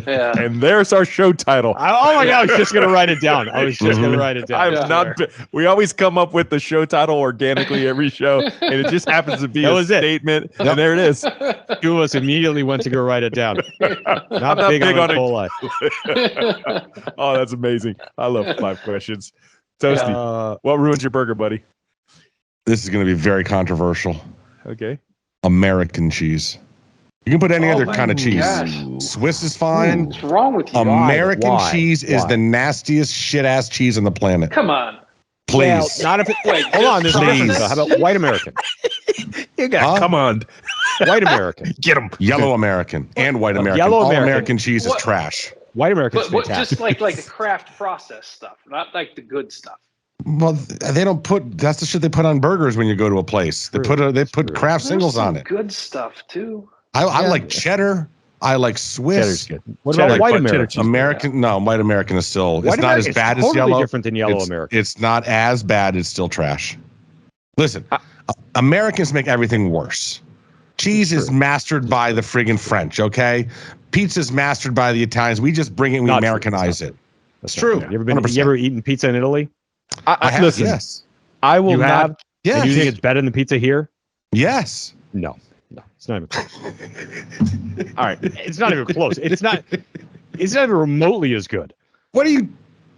[SPEAKER 7] Yeah.
[SPEAKER 4] And there's our show title.
[SPEAKER 6] Oh my God! I was just gonna write it down.
[SPEAKER 4] We always come up with the show title organically every show, and it just happens to be a statement. And there it is.
[SPEAKER 6] Two of us immediately went to go write it down. Not big on coli.
[SPEAKER 4] Oh, that's amazing. I love 5 questions. Toasty, what ruins your burger, buddy?
[SPEAKER 3] This is going to be very controversial.
[SPEAKER 4] Okay.
[SPEAKER 3] American cheese. You can put any other kind of cheese.
[SPEAKER 7] Gosh.
[SPEAKER 3] Swiss is fine.
[SPEAKER 7] What's wrong with you?
[SPEAKER 3] American cheese is the nastiest shit-ass cheese on the planet.
[SPEAKER 7] Come on.
[SPEAKER 3] Please.
[SPEAKER 6] Well, not if it, wait, hold on. There's a difference. How about white American?
[SPEAKER 4] You got come on.
[SPEAKER 6] White American.
[SPEAKER 4] Get him.
[SPEAKER 3] Yellow American and white American.
[SPEAKER 6] Yellow
[SPEAKER 3] All
[SPEAKER 6] American.
[SPEAKER 3] American cheese is trash.
[SPEAKER 6] White American's
[SPEAKER 7] But
[SPEAKER 6] fantastic.
[SPEAKER 7] just like the craft process stuff, not like the good stuff.
[SPEAKER 3] Well, they don't put. That's the shit they put on burgers when you go to a place. They put craft singles on it.
[SPEAKER 7] Good stuff too.
[SPEAKER 3] I like cheddar. I like Swiss.
[SPEAKER 6] Cheddar's good. What about white American?
[SPEAKER 3] White American is still. It's not as bad as
[SPEAKER 6] totally
[SPEAKER 3] yellow.
[SPEAKER 6] Different than yellow American.
[SPEAKER 3] It's not as bad. It's still trash. Listen, Americans make everything worse. Cheese is mastered by the friggin' French. Okay, pizza's mastered by the Italians. We just bring it. We Americanize it. It's true.
[SPEAKER 6] You ever eaten pizza in Italy?
[SPEAKER 3] I have.
[SPEAKER 4] Listen,
[SPEAKER 3] Yes.
[SPEAKER 4] I will not.
[SPEAKER 3] Yes.
[SPEAKER 6] And you think it's better than pizza here?
[SPEAKER 3] Yes.
[SPEAKER 6] No, it's not even close.
[SPEAKER 4] All right,
[SPEAKER 6] it's not even close. It's not even remotely as good.
[SPEAKER 3] What are you?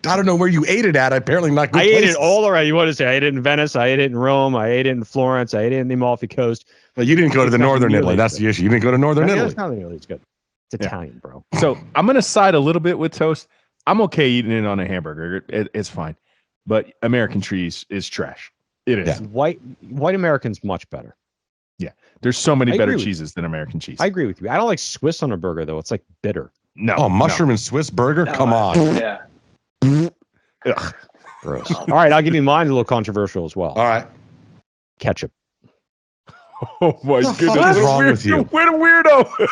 [SPEAKER 3] I don't know where you ate it at. Apparently not good.
[SPEAKER 6] I
[SPEAKER 3] places.
[SPEAKER 6] ate it all around. You want to say I ate it in Venice, I ate it in Rome, I ate it in Florence, I ate it in the Amalfi Coast.
[SPEAKER 3] Well, you didn't go to the northern Italy. That's the issue. You didn't go to northern Italy.
[SPEAKER 6] It's not really it's good. It's Italian, bro.
[SPEAKER 4] So I'm gonna side a little bit with toast. I'm okay eating it on a hamburger. It's fine, but American cheese is trash. It is.
[SPEAKER 3] Yeah.
[SPEAKER 6] White American's much better.
[SPEAKER 4] Yeah, there's so many better
[SPEAKER 6] agree
[SPEAKER 4] cheeses than American cheese.
[SPEAKER 6] I agree with you. I don't like Swiss on a burger though. It's like bitter.
[SPEAKER 4] No.
[SPEAKER 3] Oh, mushroom and Swiss burger?
[SPEAKER 7] No,
[SPEAKER 3] Come on.
[SPEAKER 7] Yeah.
[SPEAKER 4] Ugh.
[SPEAKER 6] Gross. All right, I'll give you mine. A little controversial as well.
[SPEAKER 3] All right.
[SPEAKER 6] Ketchup.
[SPEAKER 4] Oh my
[SPEAKER 3] What the
[SPEAKER 4] goodness!
[SPEAKER 3] fuck is wrong with you?
[SPEAKER 4] What a weirdo!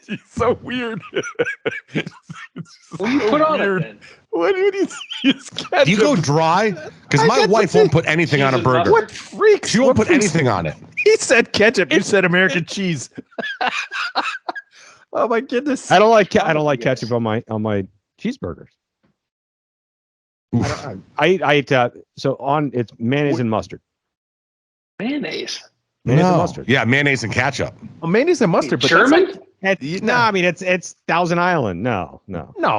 [SPEAKER 4] He's so weird.
[SPEAKER 7] What do you put on it then?
[SPEAKER 4] What do you use ketchup?
[SPEAKER 3] Do you go dry? Because
[SPEAKER 4] I
[SPEAKER 3] my
[SPEAKER 4] get the
[SPEAKER 3] wife won't put anything on a
[SPEAKER 7] Jesus,
[SPEAKER 3] burger.
[SPEAKER 4] What freaks?
[SPEAKER 3] She won't
[SPEAKER 4] What
[SPEAKER 3] put
[SPEAKER 4] freaks?
[SPEAKER 3] anything on it.
[SPEAKER 4] He said ketchup. You said American cheese. Oh my goodness!
[SPEAKER 6] I don't like ketchup on my cheeseburgers. I eat it's mayonnaise and mustard.
[SPEAKER 7] Mayonnaise.
[SPEAKER 6] Mayonnaise and mustard.
[SPEAKER 3] Yeah, mayonnaise and ketchup.
[SPEAKER 4] Well, mayonnaise and mustard, but
[SPEAKER 7] German?
[SPEAKER 6] No, I mean it's Thousand Island. No.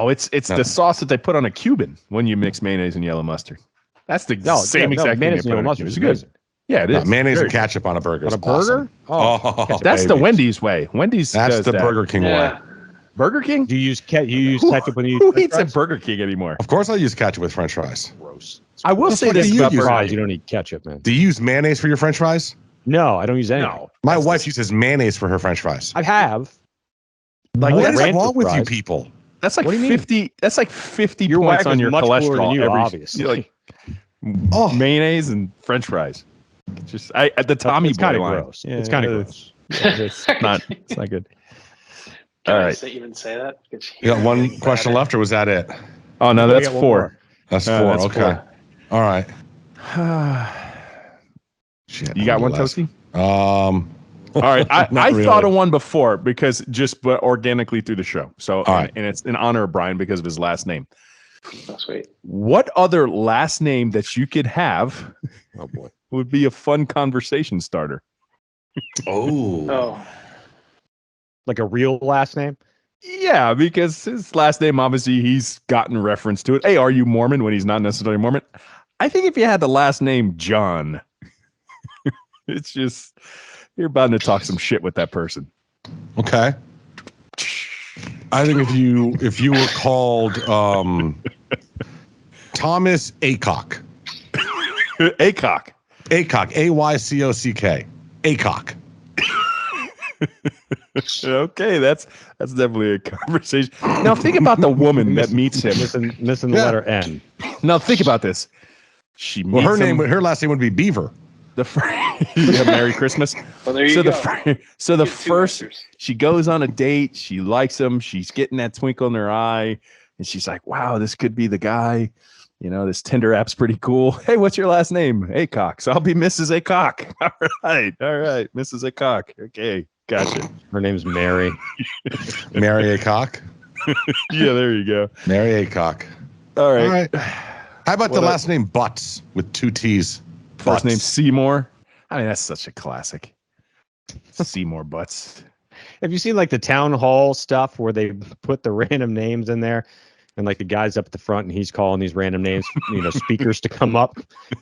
[SPEAKER 4] It's the sauce that they put on a Cuban when you mix mayonnaise and yellow mustard. That's the same exact thing.
[SPEAKER 6] Mayonnaise
[SPEAKER 4] they
[SPEAKER 6] and
[SPEAKER 4] put
[SPEAKER 6] yellow
[SPEAKER 4] on a
[SPEAKER 6] mustard
[SPEAKER 4] Cuban.
[SPEAKER 6] is
[SPEAKER 4] It's good. Yeah, it is.
[SPEAKER 3] Mayonnaise
[SPEAKER 4] Very
[SPEAKER 3] and ketchup on a burger.
[SPEAKER 6] On
[SPEAKER 3] is
[SPEAKER 6] a burger?
[SPEAKER 3] awesome.
[SPEAKER 6] Oh,
[SPEAKER 4] That's the Wendy's way. Wendy's
[SPEAKER 3] That's
[SPEAKER 4] does
[SPEAKER 3] the
[SPEAKER 4] that.
[SPEAKER 3] Burger King way.
[SPEAKER 7] Yeah.
[SPEAKER 4] Burger King.
[SPEAKER 6] Do you use ketchup when you
[SPEAKER 4] Who
[SPEAKER 6] eat
[SPEAKER 4] eats at Burger King anymore?
[SPEAKER 3] Of course, I use ketchup with French fries.
[SPEAKER 6] Gross.
[SPEAKER 4] I will say
[SPEAKER 3] fuck
[SPEAKER 4] this
[SPEAKER 3] do you
[SPEAKER 4] about
[SPEAKER 3] use?
[SPEAKER 4] Burger
[SPEAKER 6] Fries,
[SPEAKER 4] King.
[SPEAKER 6] you don't eat ketchup, man.
[SPEAKER 3] Do you use mayonnaise for your French fries?
[SPEAKER 6] No, I don't use any.
[SPEAKER 4] No,
[SPEAKER 3] My wife uses mayonnaise for her French fries.
[SPEAKER 6] I have.
[SPEAKER 4] like
[SPEAKER 3] What
[SPEAKER 4] that's
[SPEAKER 3] is
[SPEAKER 4] like,
[SPEAKER 3] wrong with you
[SPEAKER 6] fries.
[SPEAKER 3] people?
[SPEAKER 4] that's like
[SPEAKER 6] What do you mean?
[SPEAKER 4] 50. That's like 50
[SPEAKER 6] Your
[SPEAKER 4] points
[SPEAKER 6] wife
[SPEAKER 4] on
[SPEAKER 6] is
[SPEAKER 4] your
[SPEAKER 6] much cooler
[SPEAKER 4] cholesterol.
[SPEAKER 6] than you,
[SPEAKER 4] every,
[SPEAKER 6] obviously.
[SPEAKER 4] like
[SPEAKER 3] Oh,
[SPEAKER 4] mayonnaise and French fries. Just at the Tommy
[SPEAKER 6] It's
[SPEAKER 4] Boy
[SPEAKER 6] kind of
[SPEAKER 4] line.
[SPEAKER 6] gross. It's kind of gross.
[SPEAKER 4] It's not. It's not good.
[SPEAKER 7] Can
[SPEAKER 4] All
[SPEAKER 7] I
[SPEAKER 4] right.
[SPEAKER 7] even say that?
[SPEAKER 3] you got one question left, or was that it?
[SPEAKER 4] Oh no,
[SPEAKER 6] We
[SPEAKER 4] that's
[SPEAKER 6] got one
[SPEAKER 4] 4.
[SPEAKER 6] more.
[SPEAKER 3] That's
[SPEAKER 4] Uh,
[SPEAKER 3] four.
[SPEAKER 4] that's
[SPEAKER 3] Okay.
[SPEAKER 4] 4.
[SPEAKER 3] All right. Shit.
[SPEAKER 4] You got one,
[SPEAKER 3] last-
[SPEAKER 4] Toasty?
[SPEAKER 3] Um.
[SPEAKER 4] All right, I
[SPEAKER 3] Not really.
[SPEAKER 4] thought of one before because but organically through the show. So,
[SPEAKER 3] All right.
[SPEAKER 4] and it's in honor of Brian because of his last name.
[SPEAKER 7] Oh, sweet.
[SPEAKER 4] What other last name that you could have
[SPEAKER 6] Oh boy.
[SPEAKER 4] would be a fun conversation starter?
[SPEAKER 3] Oh.
[SPEAKER 7] Oh,
[SPEAKER 6] Like a real last name?
[SPEAKER 4] Yeah, because his last name, obviously, he's gotten reference to it. Hey, are you Moorman when he's not necessarily Moorman? I think if you had the last name John, it's just, you're bound to talk some shit with that person.
[SPEAKER 3] Okay. I think if you were called Thomas Aycock.
[SPEAKER 4] Acock.
[SPEAKER 3] Aycock. Aycock. Aycock.
[SPEAKER 4] Okay, that's definitely a conversation. Now think about the woman that meets him.
[SPEAKER 6] Missing the letter N.
[SPEAKER 4] Now think about this. She meets
[SPEAKER 3] Well,
[SPEAKER 4] him,
[SPEAKER 3] her last name would be Beaver.
[SPEAKER 4] yeah, Merry Christmas.
[SPEAKER 7] well, there you
[SPEAKER 4] So
[SPEAKER 7] go.
[SPEAKER 4] the
[SPEAKER 7] Get two
[SPEAKER 4] first
[SPEAKER 7] answers.
[SPEAKER 4] she goes on a date, she likes him, she's getting that twinkle in her eye, and she's like, wow, this could be the guy. You know, this Tinder app's pretty cool. Hey, what's your last name? Acock. So I'll be Mrs. Acock. All right, Mrs. Acock. Okay, gotcha.
[SPEAKER 6] Her name's Mary.
[SPEAKER 3] Mary Aycock.
[SPEAKER 4] Yeah, there you go.
[SPEAKER 3] Mary Aycock.
[SPEAKER 4] All
[SPEAKER 3] All
[SPEAKER 4] right.
[SPEAKER 3] right. How about the last name Butts with 2 T's?
[SPEAKER 4] First
[SPEAKER 3] Butts.
[SPEAKER 4] name Seymour. I mean, that's such a classic. Seymour Butts.
[SPEAKER 6] Have you seen like the town hall stuff where they put the random names in there? And like the guy's up at the front and he's calling these random names, speakers to come up,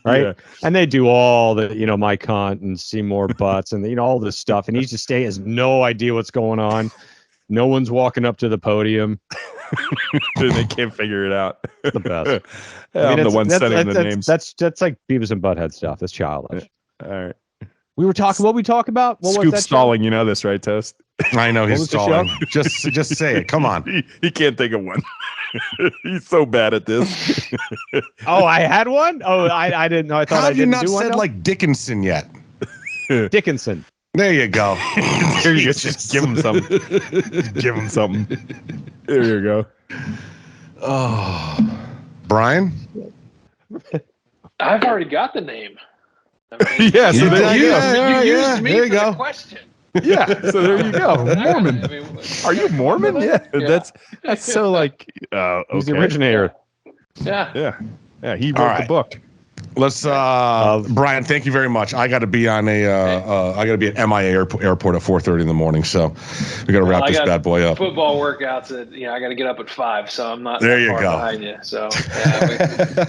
[SPEAKER 6] right?
[SPEAKER 4] Yeah.
[SPEAKER 6] And they do all the, my cunt and Seymour Butts and, all this stuff. And he's just has no idea what's going on. No one's walking up to the podium.
[SPEAKER 4] They can't figure it out.
[SPEAKER 6] The best.
[SPEAKER 4] I'm the one setting the
[SPEAKER 6] that's,
[SPEAKER 4] names.
[SPEAKER 6] That's like Beavis and Butthead stuff. That's childish.
[SPEAKER 4] All right.
[SPEAKER 6] We were talking. What we talk about? What was
[SPEAKER 4] Scoop
[SPEAKER 6] that
[SPEAKER 4] stalling. You know this, right, Toast?
[SPEAKER 3] I know he's
[SPEAKER 6] was the
[SPEAKER 3] stalling. Just say it. Come on.
[SPEAKER 4] He can't think of one. He's so bad at this.
[SPEAKER 6] Oh, I had one. Oh, I didn't know. I thought
[SPEAKER 3] How
[SPEAKER 6] I
[SPEAKER 3] have you
[SPEAKER 6] didn't
[SPEAKER 3] not
[SPEAKER 6] do one.
[SPEAKER 3] said like Dickinson yet?
[SPEAKER 6] Dickinson.
[SPEAKER 3] There you go.
[SPEAKER 4] There you go. Just give him something. Just give him something. There you go.
[SPEAKER 3] Oh, Brian.
[SPEAKER 7] I've already got the name. I mean,
[SPEAKER 4] Yeah, so there you go.
[SPEAKER 7] You used me
[SPEAKER 3] there you
[SPEAKER 7] for
[SPEAKER 3] go.
[SPEAKER 7] the question.
[SPEAKER 4] Yeah, so there you go. Moorman.
[SPEAKER 7] I mean,
[SPEAKER 4] Are you Moorman? Yeah, that's so like.
[SPEAKER 6] Who's the
[SPEAKER 4] Okay.
[SPEAKER 6] originator?
[SPEAKER 7] Yeah.
[SPEAKER 4] Yeah. He wrote the book.
[SPEAKER 3] Let's Brian, thank you very much. I got to be on I got to be at MIA airport at 4:30 in the morning, so we got to wrap this bad boy up.
[SPEAKER 7] Football workouts I got to get up at 5, so I'm not
[SPEAKER 3] There
[SPEAKER 7] that
[SPEAKER 3] you
[SPEAKER 7] far
[SPEAKER 3] go.
[SPEAKER 7] behind you. So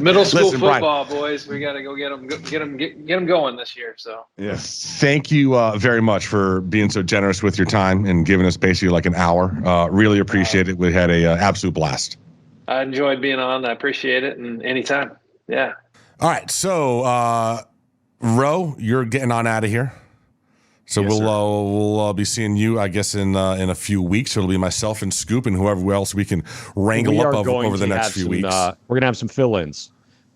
[SPEAKER 7] middle school
[SPEAKER 3] Listen,
[SPEAKER 7] football, boys, we got to go get them going this year. So
[SPEAKER 4] Yeah.
[SPEAKER 3] Thank you very much for being so generous with your time and giving us basically like an hour. Really appreciate it. We had a absolute blast.
[SPEAKER 7] I enjoyed being on. I appreciate it, and anytime. Yeah.
[SPEAKER 3] All right, so Ro, you're getting on out of here. So
[SPEAKER 4] Yes,
[SPEAKER 3] we'll be seeing you, I guess, in a few weeks. So it'll be myself and Scoop and whoever else we can wrangle up over the next few weeks.
[SPEAKER 6] We're gonna have some fill-ins.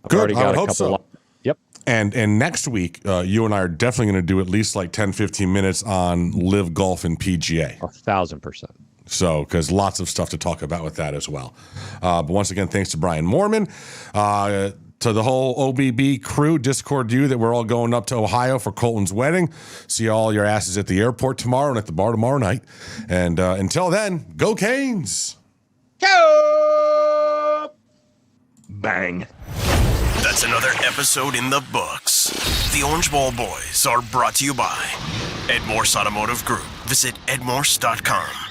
[SPEAKER 6] I've
[SPEAKER 3] Good.
[SPEAKER 6] already got
[SPEAKER 3] I would
[SPEAKER 6] a
[SPEAKER 3] hope
[SPEAKER 6] couple.
[SPEAKER 3] so.
[SPEAKER 6] Yep.
[SPEAKER 3] And next week, you and I are definitely going to do at least like 10, 15 minutes on Live Golf and PGA.
[SPEAKER 6] 1,000%.
[SPEAKER 3] So, because lots of stuff to talk about with that as well. But once again, thanks to Brian Moorman. To the whole OBB crew, Discord you that we're all going up to Ohio for Colton's wedding. See all your asses at the airport tomorrow and at the bar tomorrow night. And until then, go Canes!
[SPEAKER 4] Go! Bang.
[SPEAKER 1] That's another episode in the books. The Orange Bowl Boys are brought to you by Ed Morse Automotive Group. Visit edmorse.com.